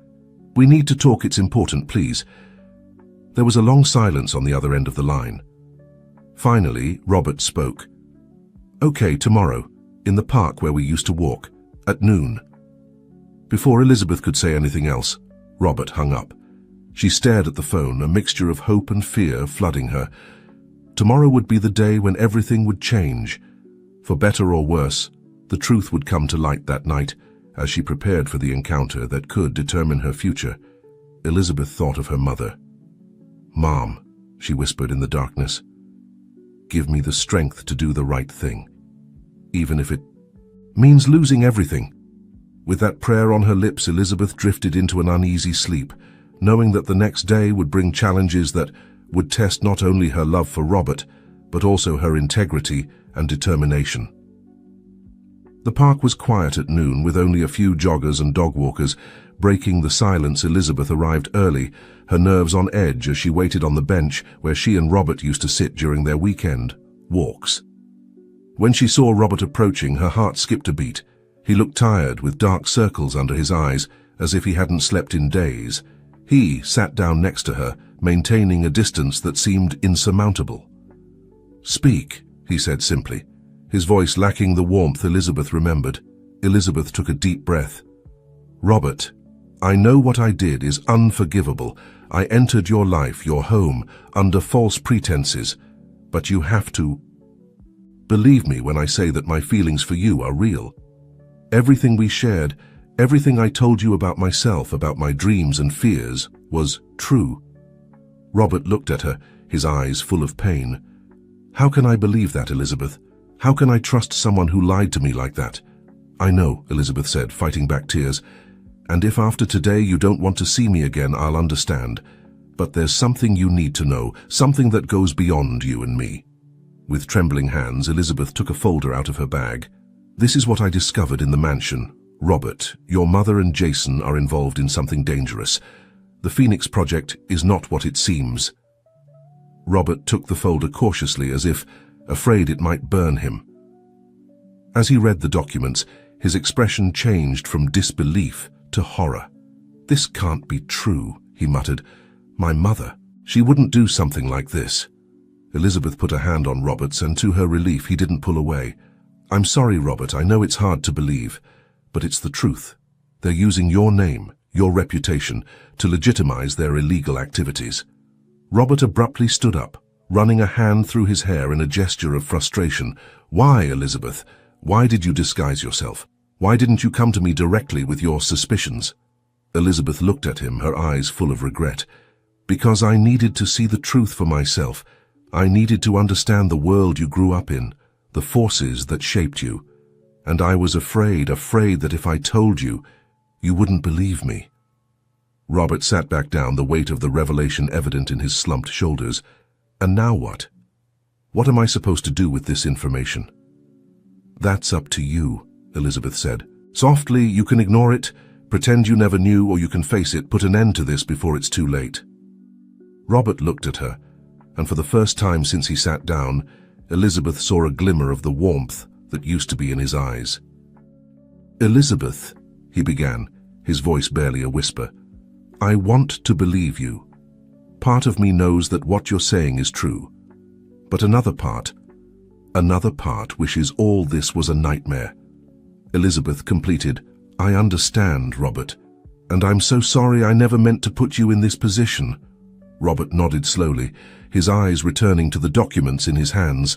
"We need to talk. It's important, please." There was a long silence on the other end of the line. Finally, Robert spoke. "Okay, tomorrow, in the park where we used to walk, at noon." Before Elizabeth could say anything else, Robert hung up. She stared at the phone, a mixture of hope and fear flooding her. Tomorrow would be the day when everything would change. For better or worse, the truth would come to light that night, as she prepared for the encounter that could determine her future. Elizabeth thought of her mother. "Mom," she whispered in the darkness, "give me the strength to do the right thing, even if it means losing everything." With that prayer on her lips, Elizabeth drifted into an uneasy sleep, knowing that the next day would bring challenges that would test not only her love for Robert, but also her integrity and determination. The park was quiet at noon, with only a few joggers and dog walkers. Breaking the silence, Elizabeth arrived early, her nerves on edge as she waited on the bench where she and Robert used to sit during their weekend walks. When she saw Robert approaching, her heart skipped a beat. He looked tired, with dark circles under his eyes, as if he hadn't slept in days. He sat down next to her, maintaining a distance that seemed insurmountable. "Speak," he said simply, his voice lacking the warmth Elizabeth remembered. Elizabeth took a deep breath. "Robert, I know what I did is unforgivable. I entered your life, your home, under false pretenses, but you have to believe me when I say that my feelings for you are real. Everything we shared, everything I told you about myself, about my dreams and fears, was true." Robert looked at her, his eyes full of pain. "How can I believe that, Elizabeth? How can I trust someone who lied to me like that?" "I know," Elizabeth said, fighting back tears. "And if after today you don't want to see me again, I'll understand. But there's something you need to know, something that goes beyond you and me." With trembling hands, Elizabeth took a folder out of her bag. "This is what I discovered in the mansion. Robert, your mother and Jason are involved in something dangerous. The Phoenix Project is not what it seems." Robert took the folder cautiously, as if afraid it might burn him. As he read the documents, his expression changed from disbelief to horror. "This can't be true," he muttered. "My mother, she wouldn't do something like this." Elizabeth put a hand on Robert's, and to her relief, he didn't pull away. "I'm sorry, Robert, I know it's hard to believe, but it's the truth. They're using your name, your reputation, to legitimize their illegal activities." Robert abruptly stood up, running a hand through his hair in a gesture of frustration. "Why, Elizabeth? Why did you disguise yourself? Why didn't you come to me directly with your suspicions?" Elizabeth looked at him, her eyes full of regret. "Because I needed to see the truth for myself. I needed to understand the world you grew up in, the forces that shaped you. And I was afraid that if I told you, you wouldn't believe me." Robert sat back down, the weight of the revelation evident in his slumped shoulders. "And now what? What am I supposed to do with this information?" "That's up to you," Elizabeth said. "Softly, you can ignore it, pretend you never knew, or you can face it, put an end to this before it's too late." Robert looked at her, and for the first time since he sat down, Elizabeth saw a glimmer of the warmth that used to be in his eyes. "Elizabeth," he began, his voice barely a whisper, "I want to believe you. Part of me knows that what you're saying is true. But another part wishes all this was a nightmare." Elizabeth completed, "I understand, Robert, and I'm so sorry I never meant to put you in this position." Robert nodded slowly, his eyes returning to the documents in his hands.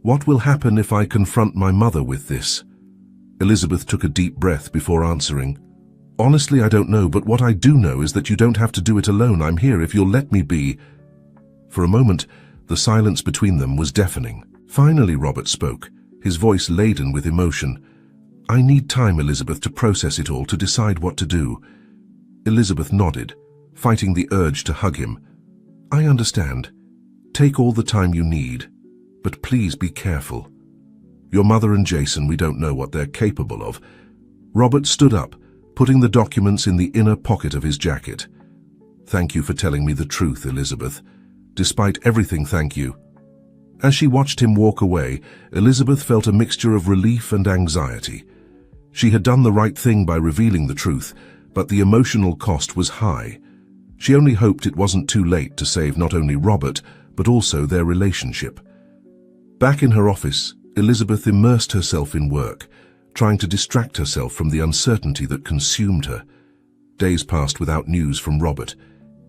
"What will happen if I confront my mother with this?" Elizabeth took a deep breath before answering. "Honestly, I don't know, but what I do know is that you don't have to do it alone. I'm here if you'll let me be." For a moment, the silence between them was deafening. Finally, Robert spoke, his voice laden with emotion. "I need time, Elizabeth, to process it all, to decide what to do." Elizabeth nodded, fighting the urge to hug him. "I understand. Take all the time you need, but please be careful. Your mother and Jason, we don't know what they're capable of." Robert stood up, putting the documents in the inner pocket of his jacket. "Thank you for telling me the truth, Elizabeth. Despite everything, thank you." As she watched him walk away, Elizabeth felt a mixture of relief and anxiety. She had done the right thing by revealing the truth, but the emotional cost was high. She only hoped it wasn't too late to save not only Robert, but also their relationship. Back in her office, Elizabeth immersed herself in work, trying to distract herself from the uncertainty that consumed her. Days passed without news from Robert,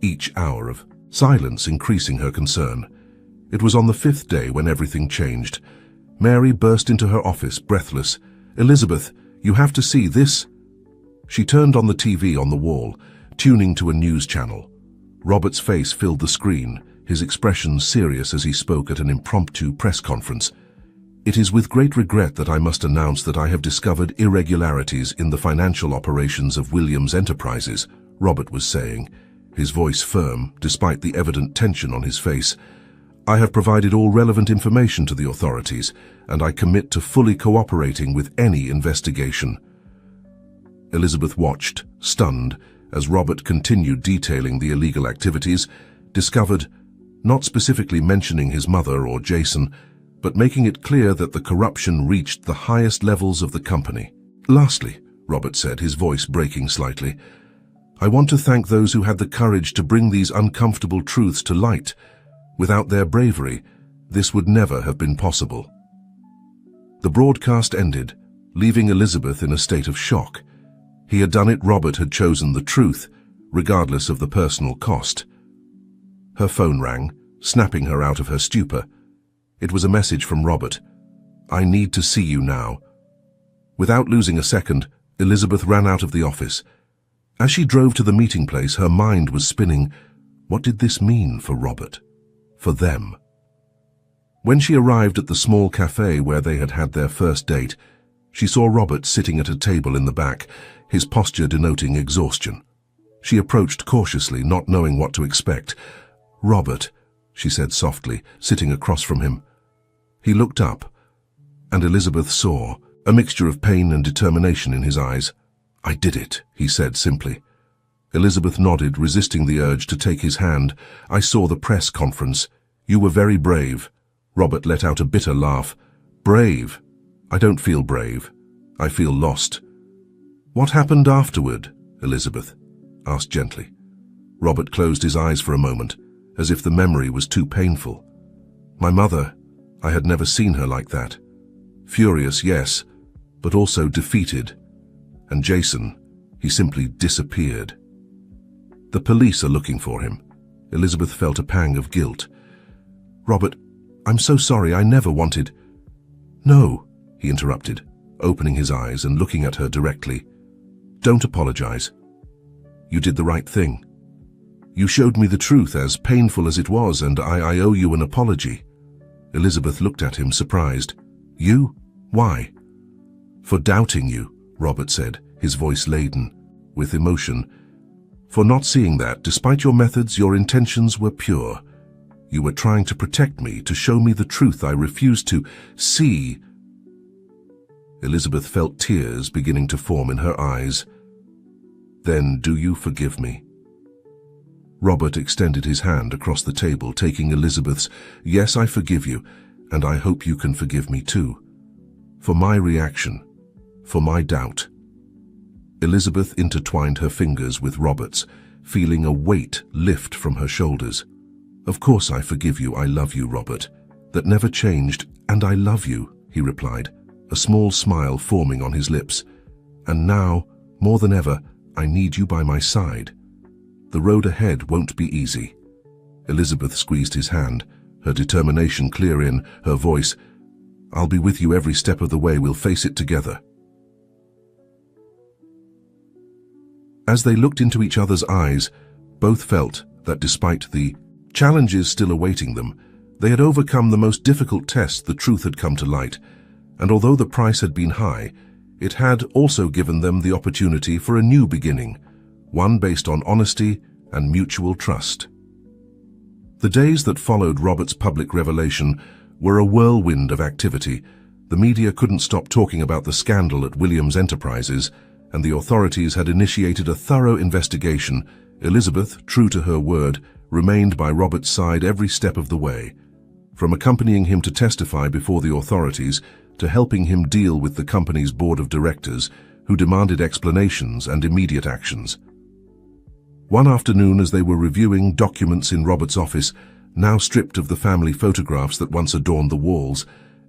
each hour of silence increasing her concern. It was on the 5th day when everything changed. Mary burst into her office, breathless. "Elizabeth, you have to see this." She turned on the TV on the wall, tuning to a news channel. Robert's face filled the screen, his expression serious as he spoke at an impromptu press conference. "It is with great regret that I must announce that I have discovered irregularities in the financial operations of Williams Enterprises," Robert was saying, his voice firm, despite the evident tension on his face. "I have provided all relevant information to the authorities, and I commit to fully cooperating with any investigation." Elizabeth watched, stunned, as Robert continued detailing the illegal activities, discovered, not specifically mentioning his mother or Jason, but making it clear that the corruption reached the highest levels of the company. "Lastly," Robert said, his voice breaking slightly, "I want to thank those who had the courage to bring these uncomfortable truths to light. Without their bravery, this would never have been possible." The broadcast ended, leaving Elizabeth in a state of shock. He had done it. Robert had chosen the truth, regardless of the personal cost. Her phone rang, snapping her out of her stupor. It was a message from Robert. "I need to see you now." Without losing a second, Elizabeth ran out of the office. As she drove to the meeting place, her mind was spinning. What did this mean for Robert? For them? When she arrived at the small cafe where they had had their first date, she saw Robert sitting at a table in the back, his posture denoting exhaustion. She approached cautiously, not knowing what to expect. "Robert," she said softly, sitting across from him, He looked up, and Elizabeth saw a mixture of pain and determination in his eyes. "I did it," he said simply. Elizabeth nodded, resisting the urge to take his hand. "I saw the press conference. You were very brave." Robert let out a bitter laugh. "Brave? I don't feel brave. I feel lost." "What happened afterward?" Elizabeth asked gently. Robert closed his eyes for a moment, as if the memory was too painful. "My mother, I had never seen her like that. Furious, yes, but also defeated. And Jason, he simply disappeared. The police are looking for him." Elizabeth felt a pang of guilt. "Robert, I'm so sorry, I never wanted—" "No," he interrupted, opening his eyes and looking at her directly. "Don't apologize. You did the right thing. You showed me the truth, as painful as it was, and I owe you an apology." Elizabeth looked at him, surprised. "You? Why?" "For doubting you," Robert said, his voice laden with emotion. "For not seeing that, despite your methods, your intentions were pure. You were trying to protect me, to show me the truth I refused to see." Elizabeth felt tears beginning to form in her eyes. "Then do you forgive me?" Robert extended his hand across the table, taking Elizabeth's. "Yes, I forgive you, and I hope you can forgive me too. For my reaction, for my doubt." Elizabeth intertwined her fingers with Robert's, feeling a weight lift from her shoulders. "Of course I forgive you. I love you, Robert. That never changed, and I love you," he replied, a small smile forming on his lips. "And now, more than ever, I need you by my side. The road ahead won't be easy." Elizabeth squeezed his hand, her determination clear in her voice. "I'll be with you every step of the way. We'll face it together." As they looked into each other's eyes, both felt that despite the challenges still awaiting them, they had overcome the most difficult test. The truth had come to light, and although the price had been high, it had also given them the opportunity for a new beginning, one based on honesty and mutual trust. The days that followed Robert's public revelation were a whirlwind of activity. The media couldn't stop talking about the scandal at Williams Enterprises, and the authorities had initiated a thorough investigation. Elizabeth, true to her word, remained by Robert's side every step of the way, from accompanying him to testify before the authorities to helping him deal with the company's board of directors, who demanded explanations and immediate actions. One afternoon, as they were reviewing documents in Robert's office, now stripped of the family photographs that once adorned the walls,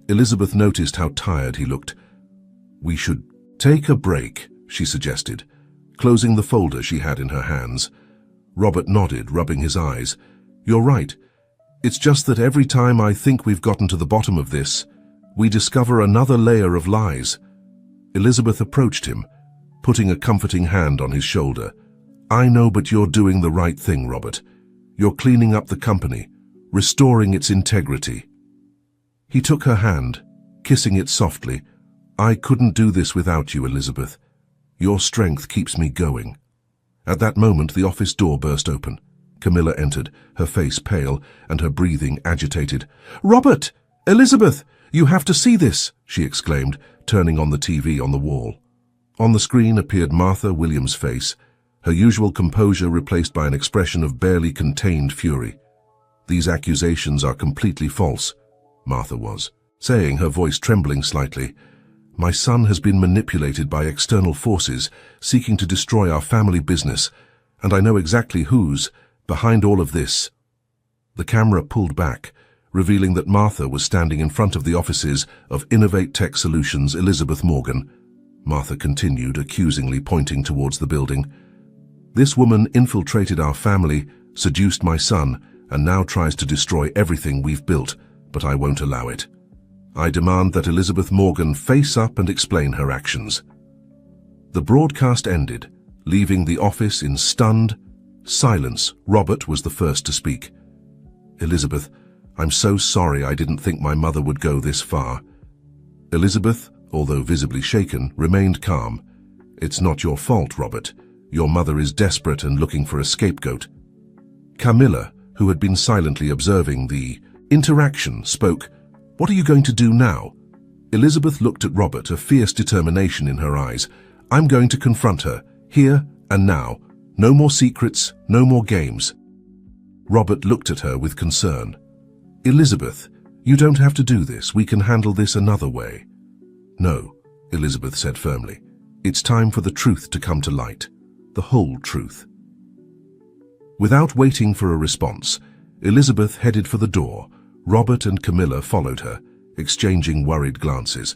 Elizabeth noticed how tired he looked. "We should take a break," she suggested, closing the folder she had in her hands. Robert nodded, rubbing his eyes. "You're right. It's just that every time I think we've gotten to the bottom of this, we discover another layer of lies." Elizabeth approached him, putting a comforting hand on his shoulder. "I know, but you're doing the right thing, Robert. You're cleaning up the company, restoring its integrity." He took her hand, kissing it softly. "I couldn't do this without you, Elizabeth. Your strength keeps me going." At that moment, the office door burst open. Camilla entered, her face pale and her breathing agitated. "Robert! Elizabeth! You have to see this!" she exclaimed, turning on the TV on the wall. On the screen appeared Martha Williams' face, her usual composure replaced by an expression of barely contained fury. "These accusations are completely false," Martha was saying, her voice trembling slightly. "My son has been manipulated by external forces seeking to destroy our family business, and I know exactly who's behind all of this." The camera pulled back, revealing that Martha was standing in front of the offices of Innovate Tech Solutions, Elizabeth Morgan. Martha continued, accusingly pointing towards the building. "This woman infiltrated our family, seduced my son, and now tries to destroy everything we've built, but I won't allow it. I demand that Elizabeth Morgan face up and explain her actions." The broadcast ended, leaving the office in stunned silence. Robert was the first to speak. "Elizabeth, I'm so sorry. I didn't think my mother would go this far." Elizabeth, although visibly shaken, remained calm. "It's not your fault, Robert. Your mother is desperate and looking for a scapegoat." Camilla, who had been silently observing the interaction, spoke. What are you going to do now? Elizabeth looked at Robert, a fierce determination in her eyes. I'm going to confront her, here and now. No more secrets, no more games. Robert looked at her with concern. Elizabeth, you don't have to do this. We can handle this another way. No, Elizabeth said firmly. It's time for the truth to come to light. The whole truth. Without waiting for a response, Elizabeth headed for the door. Robert and Camilla followed her, exchanging worried glances.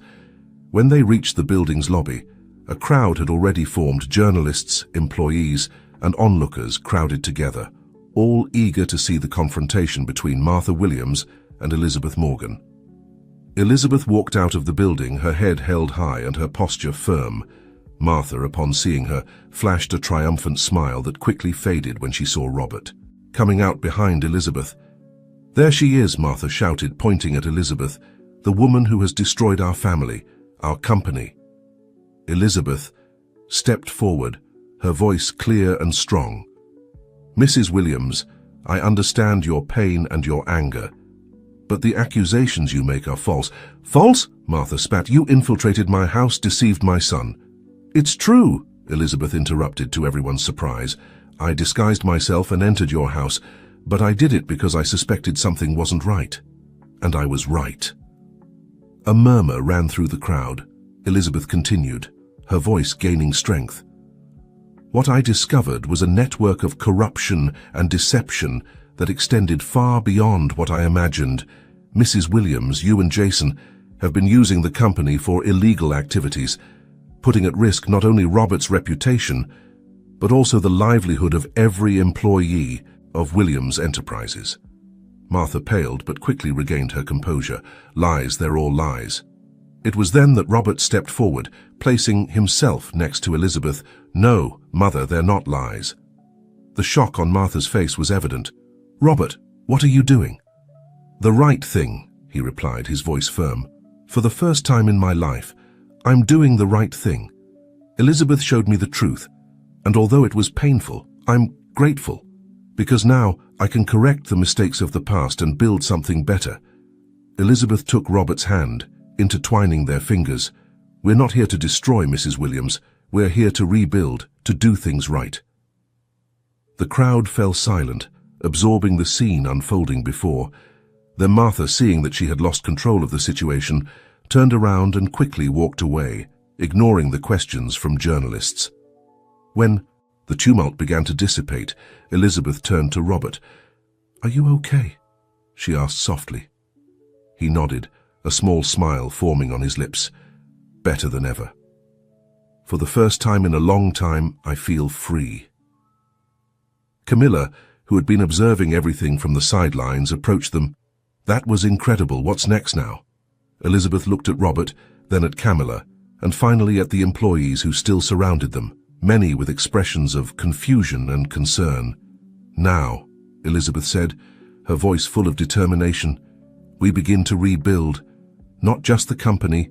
When they reached the building's lobby, a crowd had already formed. Journalists, employees, and onlookers crowded together, all eager to see the confrontation between Martha Williams and Elizabeth Morgan. Elizabeth walked out of the building, her head held high and her posture firm. Martha, upon seeing her, flashed a triumphant smile that quickly faded when she saw Robert, coming out behind Elizabeth. There she is, Martha shouted, pointing at Elizabeth, the woman who has destroyed our family, our company. Elizabeth stepped forward, her voice clear and strong. Mrs. Williams, I understand your pain and your anger, but the accusations you make are false. False? Martha spat. You infiltrated my house, deceived my son. It's true, Elizabeth interrupted to everyone's surprise. I disguised myself and entered your house, but I did it because I suspected something wasn't right. And I was right. A murmur ran through the crowd. Elizabeth continued, her voice gaining strength. What I discovered was a network of corruption and deception that extended far beyond what I imagined. Mrs. Williams, you and Jason have been using the company for illegal activities, putting at risk not only Robert's reputation, but also the livelihood of every employee of Williams Enterprises. Martha paled but quickly regained her composure. Lies, they're all lies. It was then that Robert stepped forward, placing himself next to Elizabeth. No, Mother, they're not lies. The shock on Martha's face was evident. Robert, what are you doing? The right thing, he replied, his voice firm. For the first time in my life, I'm doing the right thing. Elizabeth showed me the truth, and although it was painful, I'm grateful, because now I can correct the mistakes of the past and build something better. Elizabeth took Robert's hand, intertwining their fingers. We're not here to destroy Mrs. Williams. We're here to rebuild, to do things right. The crowd fell silent, absorbing the scene unfolding before. Then Martha, seeing that she had lost control of the situation, turned around and quickly walked away, ignoring the questions from journalists. When the tumult began to dissipate, Elizabeth turned to Robert. Are you okay? She asked softly. He nodded, a small smile forming on his lips. Better than ever. For the first time in a long time, I feel free. Camilla, who had been observing everything from the sidelines, approached them. That was incredible. What's next now? Elizabeth looked at Robert, then at Camilla, and finally at the employees who still surrounded them, many with expressions of confusion and concern. Now, Elizabeth said, her voice full of determination, we begin to rebuild, not just the company,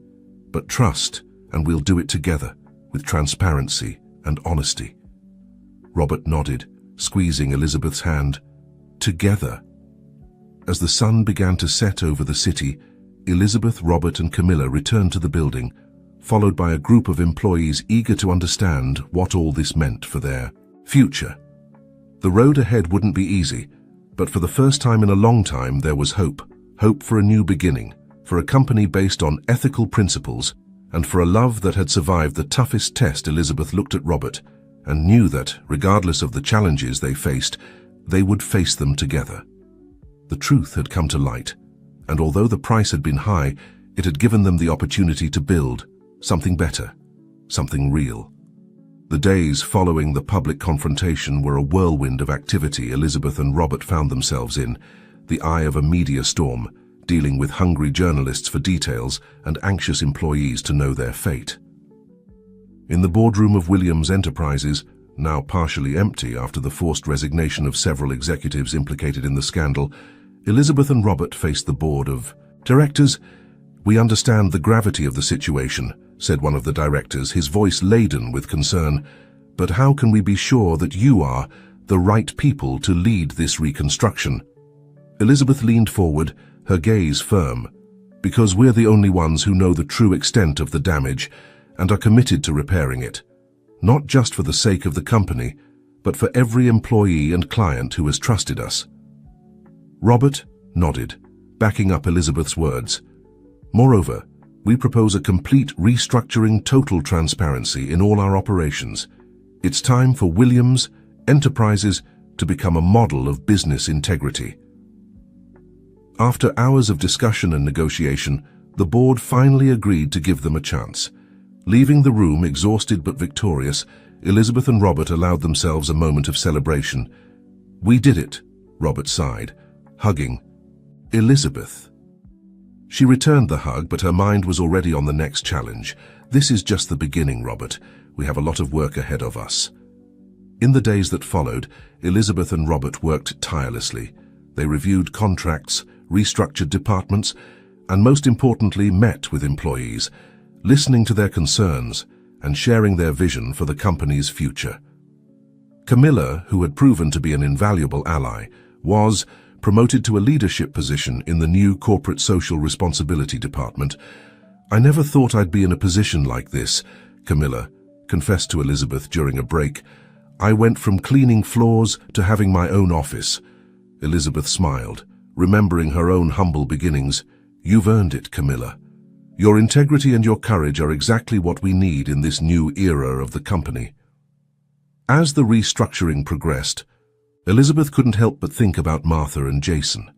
but trust, and we'll do it together, with transparency and honesty. Robert nodded, squeezing Elizabeth's hand. Together. As the sun began to set over the city, Elizabeth, Robert, and Camilla returned to the building, followed by a group of employees eager to understand what all this meant for their future. The road ahead wouldn't be easy, but for the first time in a long time there was hope. Hope for a new beginning, for a company based on ethical principles, and for a love that had survived the toughest test. Elizabeth looked at Robert and knew that, regardless of the challenges they faced, they would face them together. The truth had come to light, and although the price had been high, it had given them the opportunity to build something better, something real. The days following the public confrontation were a whirlwind of activity Elizabeth and Robert found themselves in, the eye of a media storm, dealing with hungry journalists for details and anxious employees to know their fate. In the boardroom of Williams Enterprises, now partially empty after the forced resignation of several executives implicated in the scandal, Elizabeth and Robert faced the board of directors. We understand the gravity of the situation, said one of the directors, his voice laden with concern. But how can we be sure that you are the right people to lead this reconstruction? Elizabeth leaned forward, her gaze firm. Because we're the only ones who know the true extent of the damage and are committed to repairing it, not just for the sake of the company, but for every employee and client who has trusted us." Robert nodded, backing up Elizabeth's words. "Moreover, we propose a complete restructuring, total transparency in all our operations. It's time for Williams Enterprises to become a model of business integrity." After hours of discussion and negotiation, the board finally agreed to give them a chance. Leaving the room exhausted but victorious, Elizabeth and Robert allowed themselves a moment of celebration. "We did it," Robert sighed, hugging Elizabeth. She returned the hug, but her mind was already on the next challenge. "This is just the beginning, Robert. We have a lot of work ahead of us." In the days that followed, Elizabeth and Robert worked tirelessly. They reviewed contracts, restructured departments, and most importantly, met with employees, listening to their concerns and sharing their vision for the company's future. Camilla, who had proven to be an invaluable ally, was promoted to a leadership position in the new Corporate Social Responsibility Department. "I never thought I'd be in a position like this," Camilla confessed to Elizabeth during a break. "I went from cleaning floors to having my own office." Elizabeth smiled, remembering her own humble beginnings. "You've earned it, Camilla. Your integrity and your courage are exactly what we need in this new era of the company." As the restructuring progressed, Elizabeth couldn't help but think about Martha and Jason.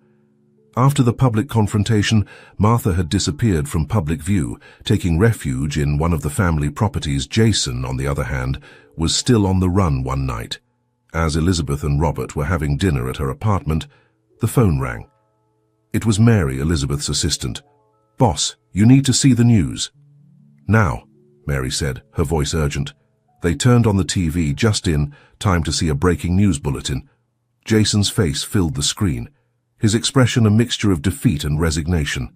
After the public confrontation, Martha had disappeared from public view, taking refuge in one of the family properties. Jason, on the other hand, was still on the run one night. As Elizabeth and Robert were having dinner at her apartment, the phone rang. It was Mary, Elizabeth's assistant. "Boss, you need to see the news." "Now," Mary said, her voice urgent. They turned on the TV just in time to see a breaking news bulletin. Jason's face filled the screen, his expression a mixture of defeat and resignation.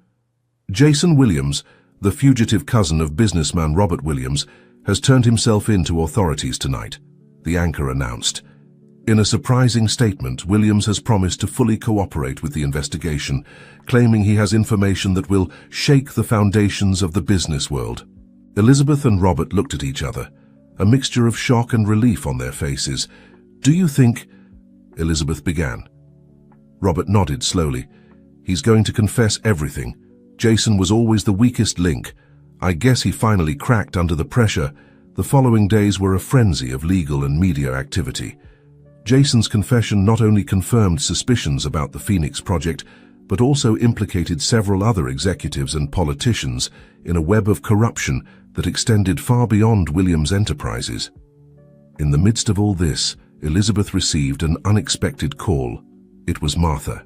"Jason Williams, the fugitive cousin of businessman Robert Williams, has turned himself in to authorities tonight," the anchor announced. In a surprising statement, Williams has promised to fully cooperate with the investigation, claiming he has information that will shake the foundations of the business world. Elizabeth and Robert looked at each other, a mixture of shock and relief on their faces. "Do you think—" Elizabeth began. Robert nodded slowly. "He's going to confess everything. Jason was always the weakest link. I guess he finally cracked under the pressure." The following days were a frenzy of legal and media activity. Jason's confession not only confirmed suspicions about the Phoenix Project, but also implicated several other executives and politicians in a web of corruption that extended far beyond Williams Enterprises. In the midst of all this, Elizabeth received an unexpected call. It was Martha.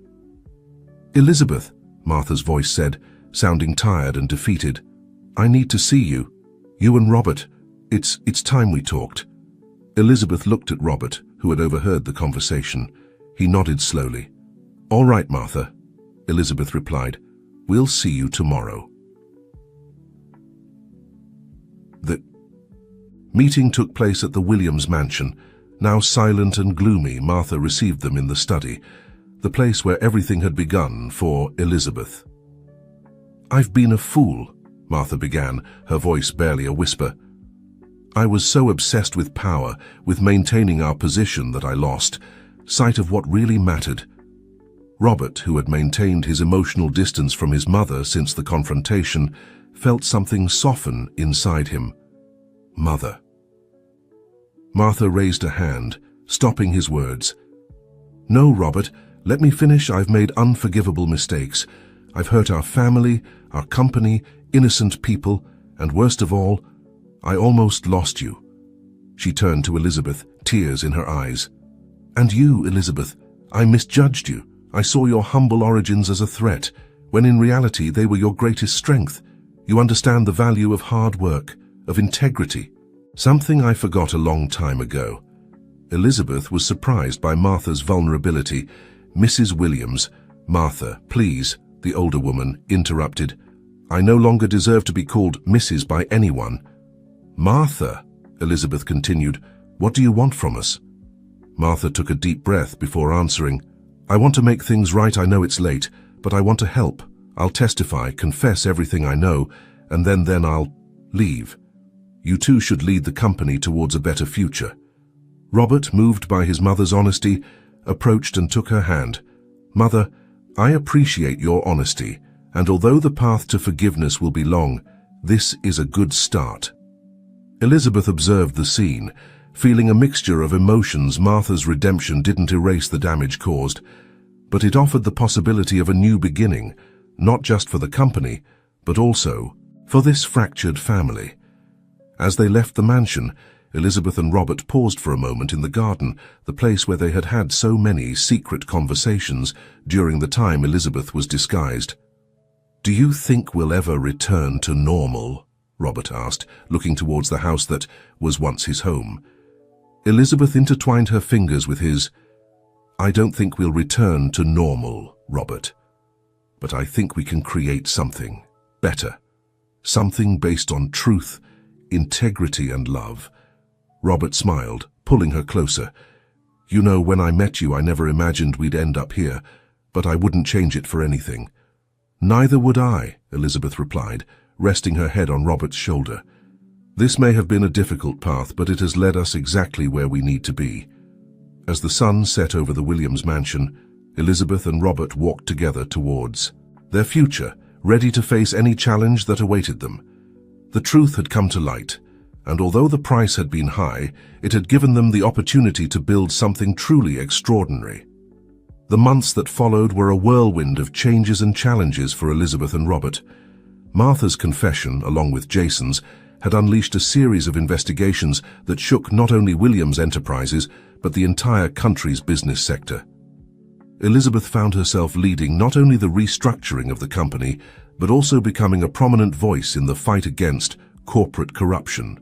"Elizabeth," Martha's voice said, sounding tired and defeated. "I need to see you. You and Robert. It's time we talked." Elizabeth looked at Robert, who had overheard the conversation. He nodded slowly. "All right, Martha," Elizabeth replied. "We'll see you tomorrow." The meeting took place at the Williams mansion. Now silent and gloomy, Martha received them in the study, the place where everything had begun for Elizabeth. "I've been a fool," Martha began, her voice barely a whisper. "I was so obsessed with power, with maintaining our position, that I lost sight of what really mattered." Robert, who had maintained his emotional distance from his mother since the confrontation, felt something soften inside him. "Mother." Martha raised a hand, stopping his words. "No, Robert, let me finish. I've made unforgivable mistakes. I've hurt our family, our company, innocent people, and worst of all, I almost lost you." She turned to Elizabeth, tears in her eyes. "And you, Elizabeth, I misjudged you. I saw your humble origins as a threat, when in reality they were your greatest strength. You understand the value of hard work, of integrity. Something I forgot a long time ago." Elizabeth was surprised by Martha's vulnerability. "Mrs. Williams—" "Martha, please," the older woman interrupted. "I no longer deserve to be called Mrs. by anyone." "Martha," Elizabeth continued, "what do you want from us?" Martha took a deep breath before answering. "I want to make things right. I know it's late, but I want to help. I'll testify, confess everything I know, and then I'll leave. You two should lead the company towards a better future." Robert, moved by his mother's honesty, approached and took her hand. "Mother, I appreciate your honesty, and although the path to forgiveness will be long, this is a good start." Elizabeth observed the scene, feeling a mixture of emotions. Martha's redemption didn't erase the damage caused, but it offered the possibility of a new beginning, not just for the company, but also for this fractured family. As they left the mansion, Elizabeth and Robert paused for a moment in the garden, the place where they had had so many secret conversations during the time Elizabeth was disguised. "Do you think we'll ever return to normal?" Robert asked, looking towards the house that was once his home. Elizabeth intertwined her fingers with his. "I don't think we'll return to normal, Robert. But I think we can create something better. Something based on truth, integrity, and love." Robert smiled, pulling her closer. "You know, when I met you, I never imagined we'd end up here, but I wouldn't change it for anything." "Neither would I," Elizabeth replied, resting her head on Robert's shoulder. "This may have been a difficult path, but it has led us exactly where we need to be." As the sun set over the Williams mansion, Elizabeth and Robert walked together towards their future, ready to face any challenge that awaited them. The truth had come to light, and although the price had been high, it had given them the opportunity to build something truly extraordinary. The months that followed were a whirlwind of changes and challenges for Elizabeth and Robert. Martha's confession, along with Jason's, had unleashed a series of investigations that shook not only Williams Enterprises, but the entire country's business sector. Elizabeth found herself leading not only the restructuring of the company, but also becoming a prominent voice in the fight against corporate corruption.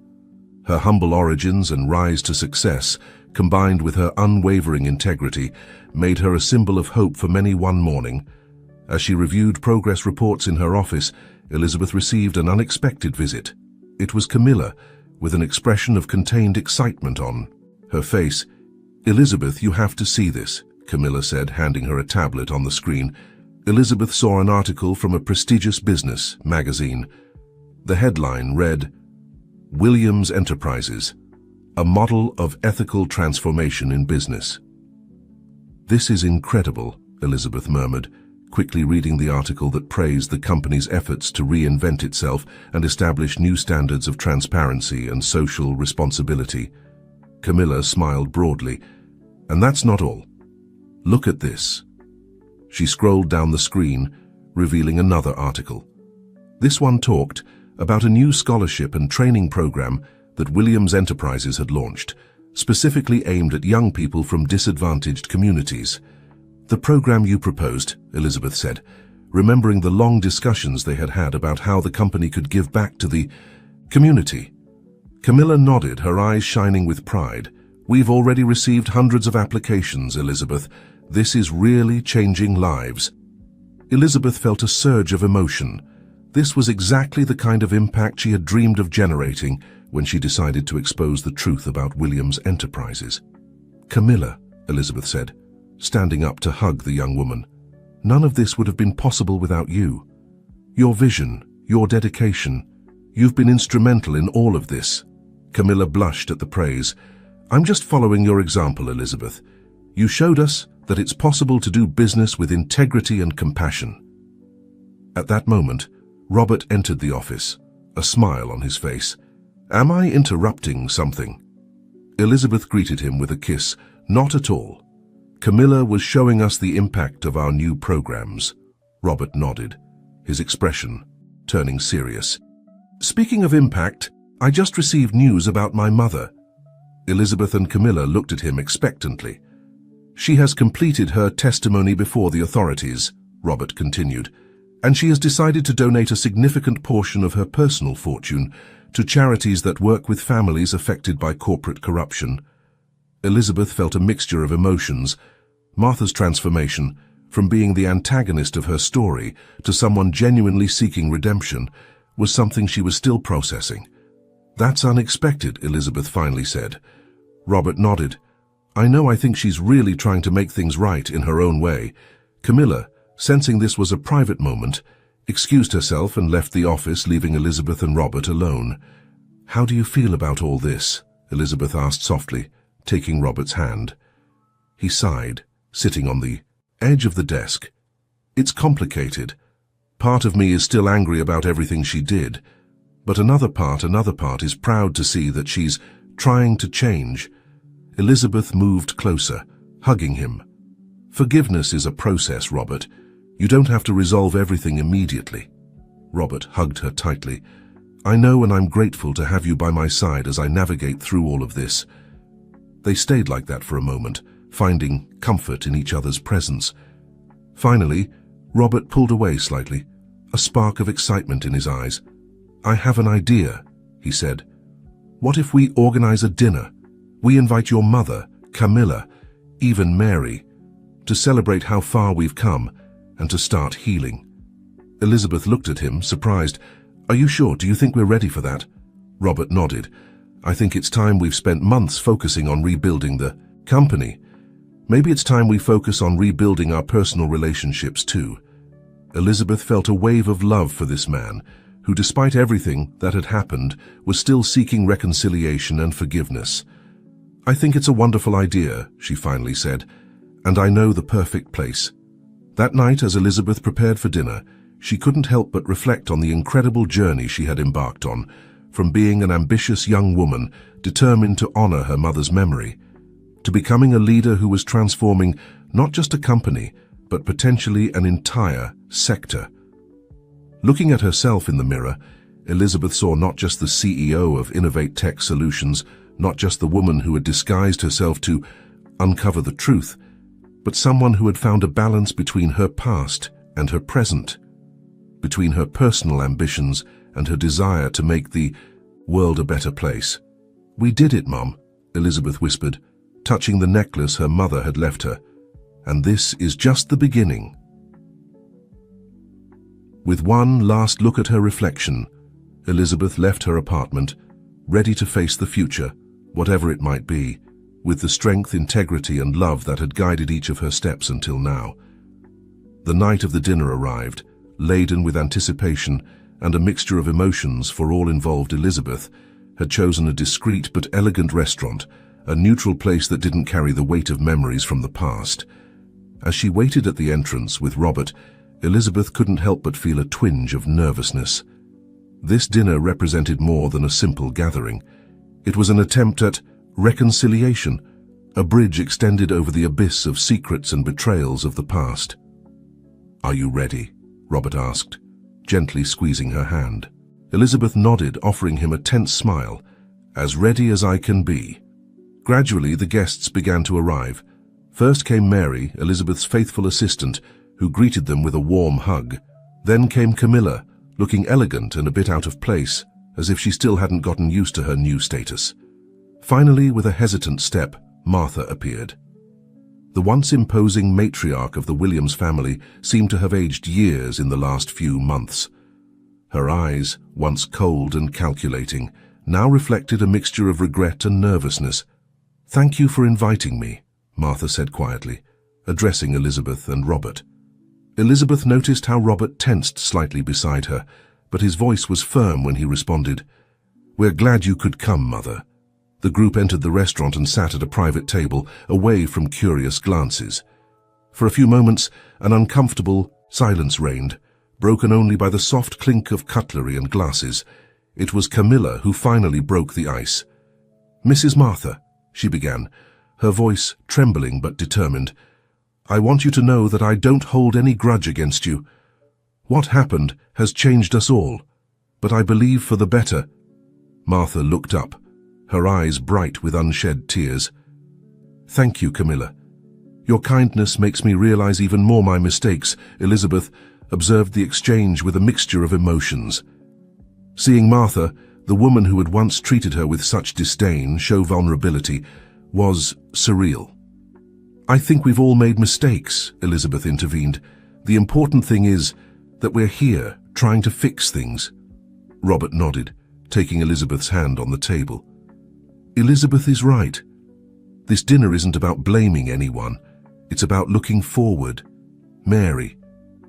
Her humble origins and rise to success, combined with her unwavering integrity, made her a symbol of hope for many one morning. As she reviewed progress reports in her office, Elizabeth received an unexpected visit. It was Camilla, with an expression of contained excitement on her face. "Elizabeth, you have to see this," Camilla said, handing her a tablet on the screen. Elizabeth saw an article from a prestigious business magazine. The headline read, "Williams Enterprises, a model of ethical transformation in business." "This is incredible," Elizabeth murmured, quickly reading the article that praised the company's efforts to reinvent itself and establish new standards of transparency and social responsibility. Camilla smiled broadly. "And that's not all. Look at this." She scrolled down the screen, revealing another article. This one talked about a new scholarship and training program that Williams Enterprises had launched, specifically aimed at young people from disadvantaged communities. "The program you proposed," Elizabeth said, remembering the long discussions they had had about how the company could give back to the community. Camilla nodded, her eyes shining with pride. "We've already received hundreds of applications, Elizabeth. This is really changing lives." Elizabeth felt a surge of emotion. This was exactly the kind of impact she had dreamed of generating when she decided to expose the truth about Williams Enterprises. "Camilla," Elizabeth said, standing up to hug the young woman, "none of this would have been possible without you. Your vision, your dedication, you've been instrumental in all of this." Camilla blushed at the praise. "I'm just following your example, Elizabeth. You showed us that it's possible to do business with integrity and compassion." At that moment, Robert entered the office, a smile on his face. "Am I interrupting something?" Elizabeth greeted him with a kiss. "Not at all. Camilla was showing us the impact of our new programs." Robert nodded, his expression turning serious. "Speaking of impact, I just received news about my mother." Elizabeth and Camilla looked at him expectantly. "She has completed her testimony before the authorities," Robert continued, "and she has decided to donate a significant portion of her personal fortune to charities that work with families affected by corporate corruption." Elizabeth felt a mixture of emotions. Martha's transformation, from being the antagonist of her story to someone genuinely seeking redemption, was something she was still processing. "That's unexpected," Elizabeth finally said. Robert nodded. I think she's really trying to make things right in her own way." Camilla, sensing this was a private moment, excused herself and left the office, leaving Elizabeth and Robert alone. "How do you feel about all this?" Elizabeth asked softly, taking Robert's hand. He sighed, sitting on the edge of the desk. "It's complicated. Part of me is still angry about everything she did, but another part is proud to see that she's trying to change." Elizabeth moved closer, hugging him. "Forgiveness is a process, Robert. You don't have to resolve everything immediately." Robert hugged her tightly. "I know, and I'm grateful to have you by my side as I navigate through all of this." They stayed like that for a moment, finding comfort in each other's presence. Finally, Robert pulled away slightly, a spark of excitement in his eyes. "I have an idea," he said. "What if we organize a dinner? We invite your mother, Camilla, even Mary, to celebrate how far we've come and to start healing." Elizabeth looked at him, surprised. "Are you sure? Do you think we're ready for that?" Robert nodded. "I think it's time. We've spent months focusing on rebuilding the company. Maybe it's time we focus on rebuilding our personal relationships too." Elizabeth felt a wave of love for this man, who, despite everything that had happened, was still seeking reconciliation and forgiveness. "I think it's a wonderful idea," she finally said, "and I know the perfect place." That night, as Elizabeth prepared for dinner, she couldn't help but reflect on the incredible journey she had embarked on, from being an ambitious young woman determined to honor her mother's memory, to becoming a leader who was transforming not just a company, but potentially an entire sector. Looking at herself in the mirror, Elizabeth saw not just the CEO of Innovate Tech Solutions, not just the woman who had disguised herself to uncover the truth, but someone who had found a balance between her past and her present, between her personal ambitions and her desire to make the world a better place. "We did it, Mom," Elizabeth whispered, touching the necklace her mother had left her. "And this is just the beginning." With one last look at her reflection, Elizabeth left her apartment, ready to face the future, whatever it might be, with the strength, integrity, and love that had guided each of her steps until now. The night of the dinner arrived, laden with anticipation and a mixture of emotions for all involved. Elizabeth had chosen a discreet but elegant restaurant, a neutral place that didn't carry the weight of memories from the past. As she waited at the entrance with Robert, Elizabeth couldn't help but feel a twinge of nervousness. This dinner represented more than a simple gathering. It was an attempt at reconciliation, a bridge extended over the abyss of secrets and betrayals of the past. "Are you ready?" Robert asked, gently squeezing her hand. Elizabeth nodded, offering him a tense smile. "As ready as I can be." Gradually, the guests began to arrive. First came Mary, Elizabeth's faithful assistant, who greeted them with a warm hug. Then came Camilla, looking elegant and a bit out of place, as if she still hadn't gotten used to her new status. Finally, with a hesitant step, Martha appeared. The once imposing matriarch of the Williams family seemed to have aged years in the last few months. Her eyes, once cold and calculating, now reflected a mixture of regret and nervousness. "Thank you for inviting me," Martha said quietly, addressing Elizabeth and Robert. Elizabeth noticed how Robert tensed slightly beside her, but his voice was firm when he responded, "We're glad you could come, Mother." The group entered the restaurant and sat at a private table, away from curious glances. For a few moments, an uncomfortable silence reigned, broken only by the soft clink of cutlery and glasses. It was Camilla who finally broke the ice. "Mrs. Martha," she began, her voice trembling but determined, "I want you to know that I don't hold any grudge against you. What happened has changed us all, but I believe for the better." Martha looked up, her eyes bright with unshed tears. "Thank you, Camilla. Your kindness makes me realize even more my mistakes." Elizabeth observed the exchange with a mixture of emotions. Seeing Martha, the woman who had once treated her with such disdain, show vulnerability, was surreal. "I think we've all made mistakes," Elizabeth intervened. "The important thing is that we're here, trying to fix things." Robert nodded, taking Elizabeth's hand on the table. "Elizabeth is right. This dinner isn't about blaming anyone. It's about looking forward." Mary,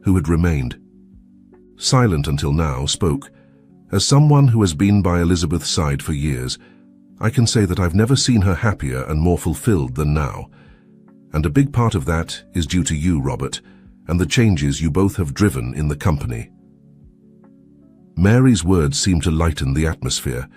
who had remained, silent until now, spoke. As someone who has been by Elizabeth's side for years, I can say that I've never seen her happier and more fulfilled than now. And a big part of that is due to you, Robert, and the changes you both have driven in the company. Mary's words seemed to lighten the atmosphere.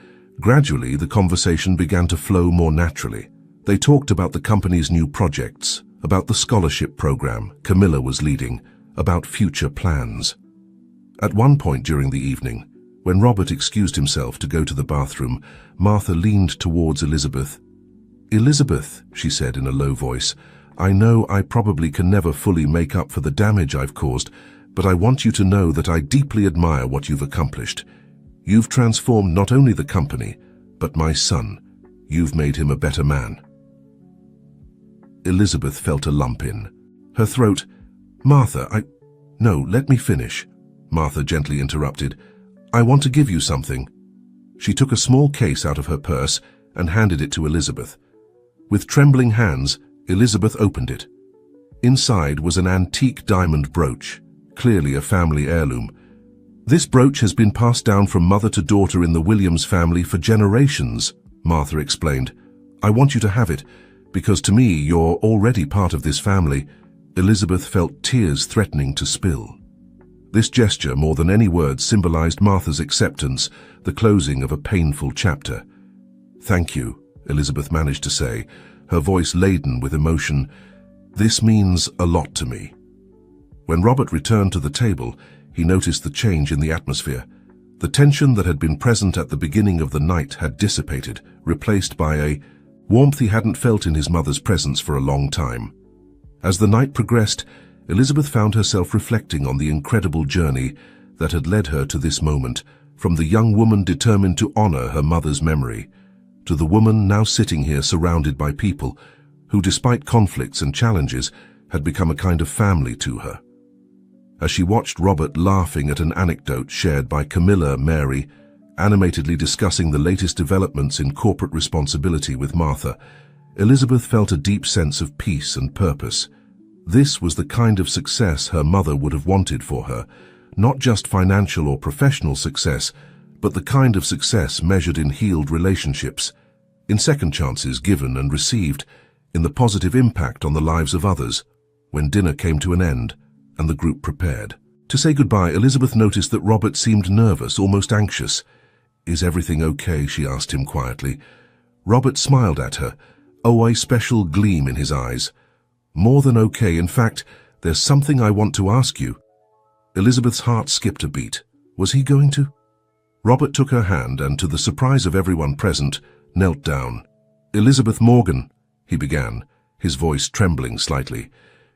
Gradually, the conversation began to flow more naturally. They talked about the company's new projects, about the scholarship program Camilla was leading, about future plans. At one point during the evening, when Robert excused himself to go to the bathroom, Martha leaned towards Elizabeth. "Elizabeth," she said in a low voice, "I know I probably can never fully make up for the damage I've caused, but I want you to know that I deeply admire what you've accomplished. You've transformed not only the company, but my son. You've made him a better man." Elizabeth felt a lump in her throat. "Martha, No, let me finish," Martha gently interrupted. "I want to give you something." She took a small case out of her purse and handed it to Elizabeth. With trembling hands, Elizabeth opened it. Inside was an antique diamond brooch, clearly a family heirloom. "This brooch has been passed down from mother to daughter in the Williams family for generations," Martha explained. "I want you to have it, because to me you're already part of this family." Elizabeth felt tears threatening to spill. This gesture, more than any words, symbolized Martha's acceptance, the closing of a painful chapter. "Thank you," Elizabeth managed to say, her voice laden with emotion. "This means a lot to me." When Robert returned to the table, he noticed the change in the atmosphere. The tension that had been present at the beginning of the night had dissipated, replaced by a warmth he hadn't felt in his mother's presence for a long time. As the night progressed, Elizabeth found herself reflecting on the incredible journey that had led her to this moment, from the young woman determined to honor her mother's memory, to the woman now sitting here surrounded by people who, despite conflicts and challenges, had become a kind of family to her. As she watched Robert laughing at an anecdote shared by Camilla, Mary, animatedly discussing the latest developments in corporate responsibility with Martha, Elizabeth felt a deep sense of peace and purpose. This was the kind of success her mother would have wanted for her, not just financial or professional success, but the kind of success measured in healed relationships, in second chances given and received, in the positive impact on the lives of others. When dinner came to an end, and the group prepared to say goodbye, Elizabeth noticed that Robert seemed nervous, almost anxious. "Is everything okay?" she asked him quietly. Robert smiled at her, a special gleam in his eyes. "More than okay. In fact, there's something I want to ask you." Elizabeth's heart skipped a beat. Was he going to? Robert took her hand and, to the surprise of everyone present, knelt down. "Elizabeth Morgan," he began, his voice trembling slightly,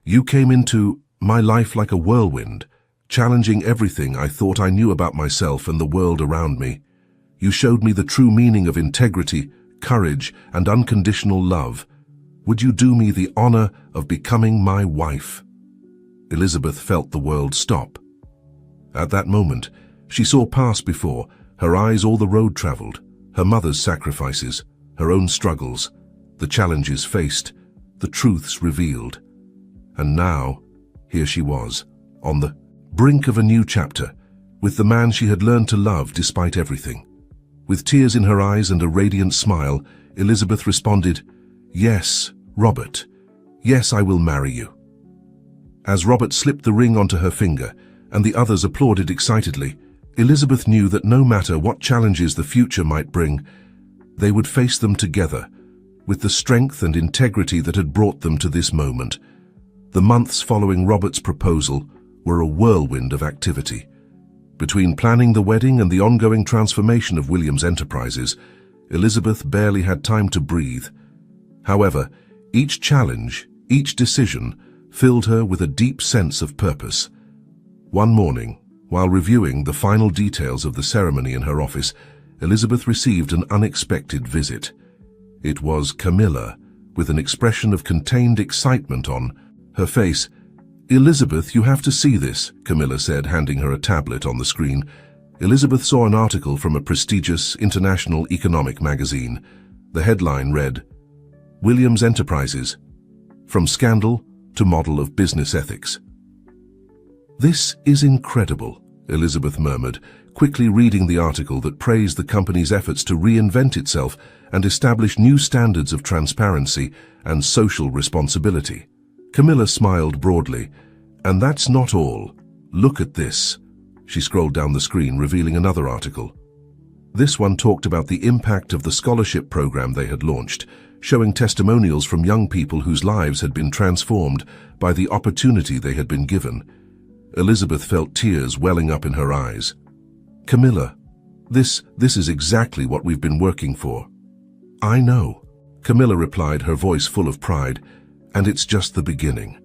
"you came into my life like a whirlwind, challenging everything I thought I knew about myself and the world around me. You showed me the true meaning of integrity, courage, and unconditional love. Would you do me the honor of becoming my wife?" Elizabeth felt the world stop. At that moment, she saw pass before her eyes all the road traveled, her mother's sacrifices, her own struggles, the challenges faced, the truths revealed. And now, here she was, on the brink of a new chapter, with the man she had learned to love despite everything. With tears in her eyes and a radiant smile, Elizabeth responded, "Yes, Robert. Yes, I will marry you." As Robert slipped the ring onto her finger, and the others applauded excitedly, Elizabeth knew that no matter what challenges the future might bring, they would face them together, with the strength and integrity that had brought them to this moment. The months following Robert's proposal were a whirlwind of activity. Between planning the wedding and the ongoing transformation of Williams Enterprises, Elizabeth barely had time to breathe. However, each challenge, each decision, filled her with a deep sense of purpose. One morning, while reviewing the final details of the ceremony in her office, Elizabeth received an unexpected visit. It was Camilla, with an expression of contained excitement on her face. "Elizabeth, you have to see this," Camilla said, handing her a tablet on the screen. Elizabeth saw an article from a prestigious international economic magazine. The headline read, "Williams Enterprises, from scandal to model of business ethics." "This is incredible," Elizabeth murmured, quickly reading the article that praised the company's efforts to reinvent itself and establish new standards of transparency and social responsibility. Camilla smiled broadly. "And that's not all. Look at this." She scrolled down the screen, revealing another article. This one talked about the impact of the scholarship program they had launched, showing testimonials from young people whose lives had been transformed by the opportunity they had been given. Elizabeth felt tears welling up in her eyes. "Camilla, this is exactly what we've been working for." "I know," Camilla replied, her voice full of pride, "and it's just the beginning."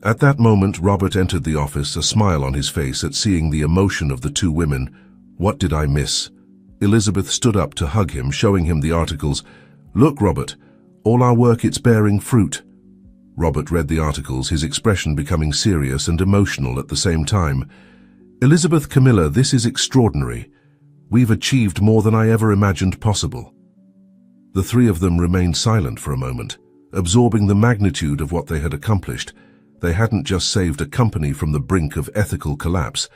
At that moment, Robert entered the office, a smile on his face at seeing the emotion of the two women. "What did I miss?" Elizabeth stood up to hug him, showing him the articles. "Look, Robert, all our work, it's bearing fruit." Robert read the articles, his expression becoming serious and emotional at the same time. "Elizabeth, Camilla, this is extraordinary. We've achieved more than I ever imagined possible." The three of them remained silent for a moment, absorbing the magnitude of what they had accomplished. They hadn't just saved a company from the brink of ethical collapse,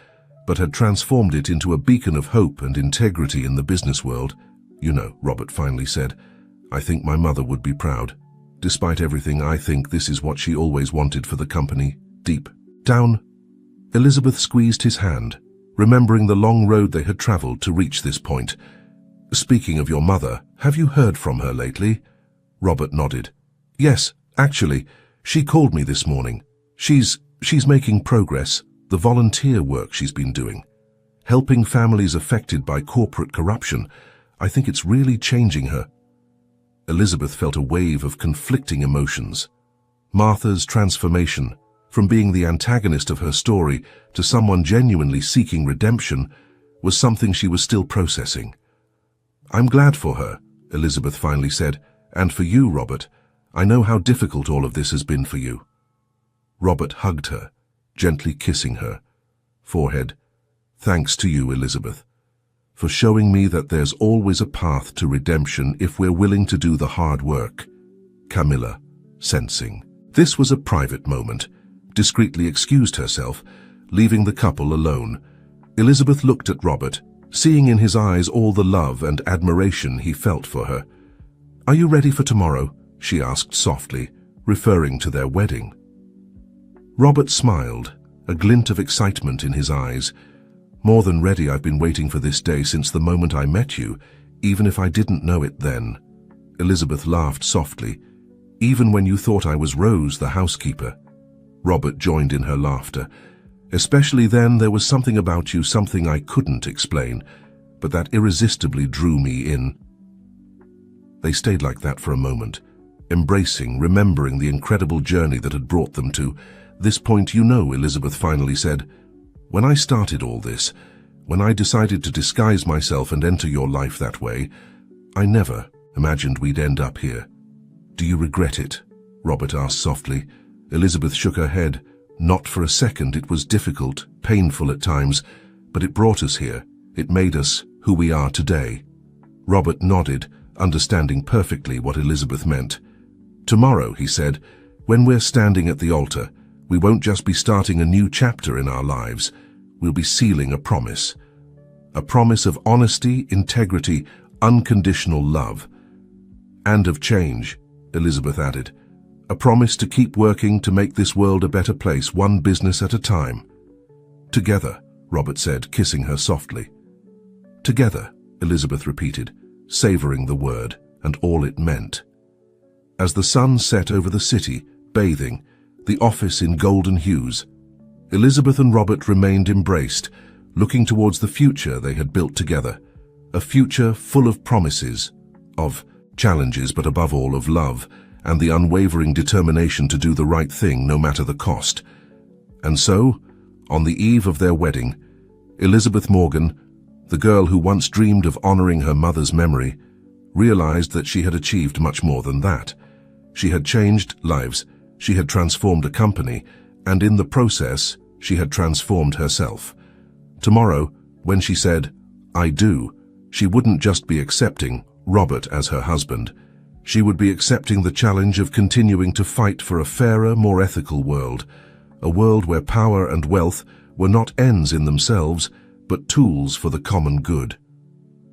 but had transformed it into a beacon of hope and integrity in the business world. "You know," Robert finally said, "I think my mother would be proud. Despite everything, I think this is what she always wanted for the company, deep down." Elizabeth squeezed his hand, remembering the long road they had traveled to reach this point. "Speaking of your mother, have you heard from her lately?" Robert nodded. "Yes, actually, she called me this morning. She's making progress, the volunteer work she's been doing, helping families affected by corporate corruption. I think it's really changing her." Elizabeth felt a wave of conflicting emotions. Martha's transformation, from being the antagonist of her story to someone genuinely seeking redemption, was something she was still processing. "I'm glad for her," Elizabeth finally said, "and for you, Robert. I know how difficult all of this has been for you." Robert hugged her, gently kissing her forehead. "Thanks to you, Elizabeth, for showing me that there's always a path to redemption if we're willing to do the hard work." Camilla, sensing this was a private moment, discreetly excused herself, leaving the couple alone. Elizabeth looked at Robert, seeing in his eyes all the love and admiration he felt for her. "Are you ready for tomorrow?" she asked softly, referring to their wedding. Robert smiled, a glint of excitement in his eyes. "More than ready. I've been waiting for this day since the moment I met you, even if I didn't know it then." Elizabeth laughed softly. "Even when you thought I was Rose, the housekeeper." Robert joined in her laughter. "Especially then, there was something about you, something I couldn't explain, but that irresistibly drew me in." They stayed like that for a moment, embracing, remembering the incredible journey that had brought them to this point. "You know," Elizabeth finally said, "when I started all this, when I decided to disguise myself and enter your life that way, I never imagined we'd end up here." "Do you regret it?" Robert asked softly. Elizabeth shook her head. "Not for a second. It was difficult, painful at times, but it brought us here. It made us who we are today." Robert nodded, understanding perfectly what Elizabeth meant. "Tomorrow," he said, "when we're standing at the altar, we won't just be starting a new chapter in our lives. We'll be sealing a promise. A promise of honesty, integrity, unconditional love. And of change," Elizabeth added. "A promise to keep working to make this world a better place, one business at a time." "Together," Robert said, kissing her softly. "Together," Elizabeth repeated, savoring the word and all it meant. As the sun set over the city, bathing the office in golden hues, Elizabeth and Robert remained embraced, looking towards the future they had built together, a future full of promises, of challenges, but above all of love, and the unwavering determination to do the right thing no matter the cost. And so, on the eve of their wedding, Elizabeth Morgan, the girl who once dreamed of honoring her mother's memory, realized that she had achieved much more than that. She had changed lives, she had transformed a company, and in the process, she had transformed herself. Tomorrow, when she said, "I do," she wouldn't just be accepting Robert as her husband. She would be accepting the challenge of continuing to fight for a fairer, more ethical world, a world where power and wealth were not ends in themselves, but tools for the common good.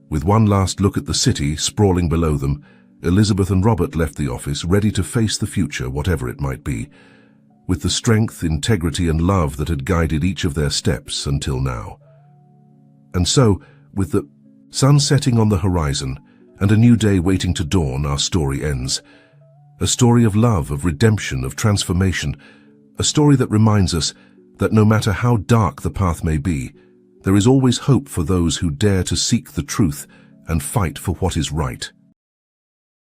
With one last look at the city sprawling below them, Elizabeth and Robert left the office ready to face the future, whatever it might be, with the strength, integrity, and love that had guided each of their steps until now. And so, with the sun setting on the horizon and a new day waiting to dawn, our story ends. A story of love, of redemption, of transformation, a story that reminds us that no matter how dark the path may be, there is always hope for those who dare to seek the truth and fight for what is right.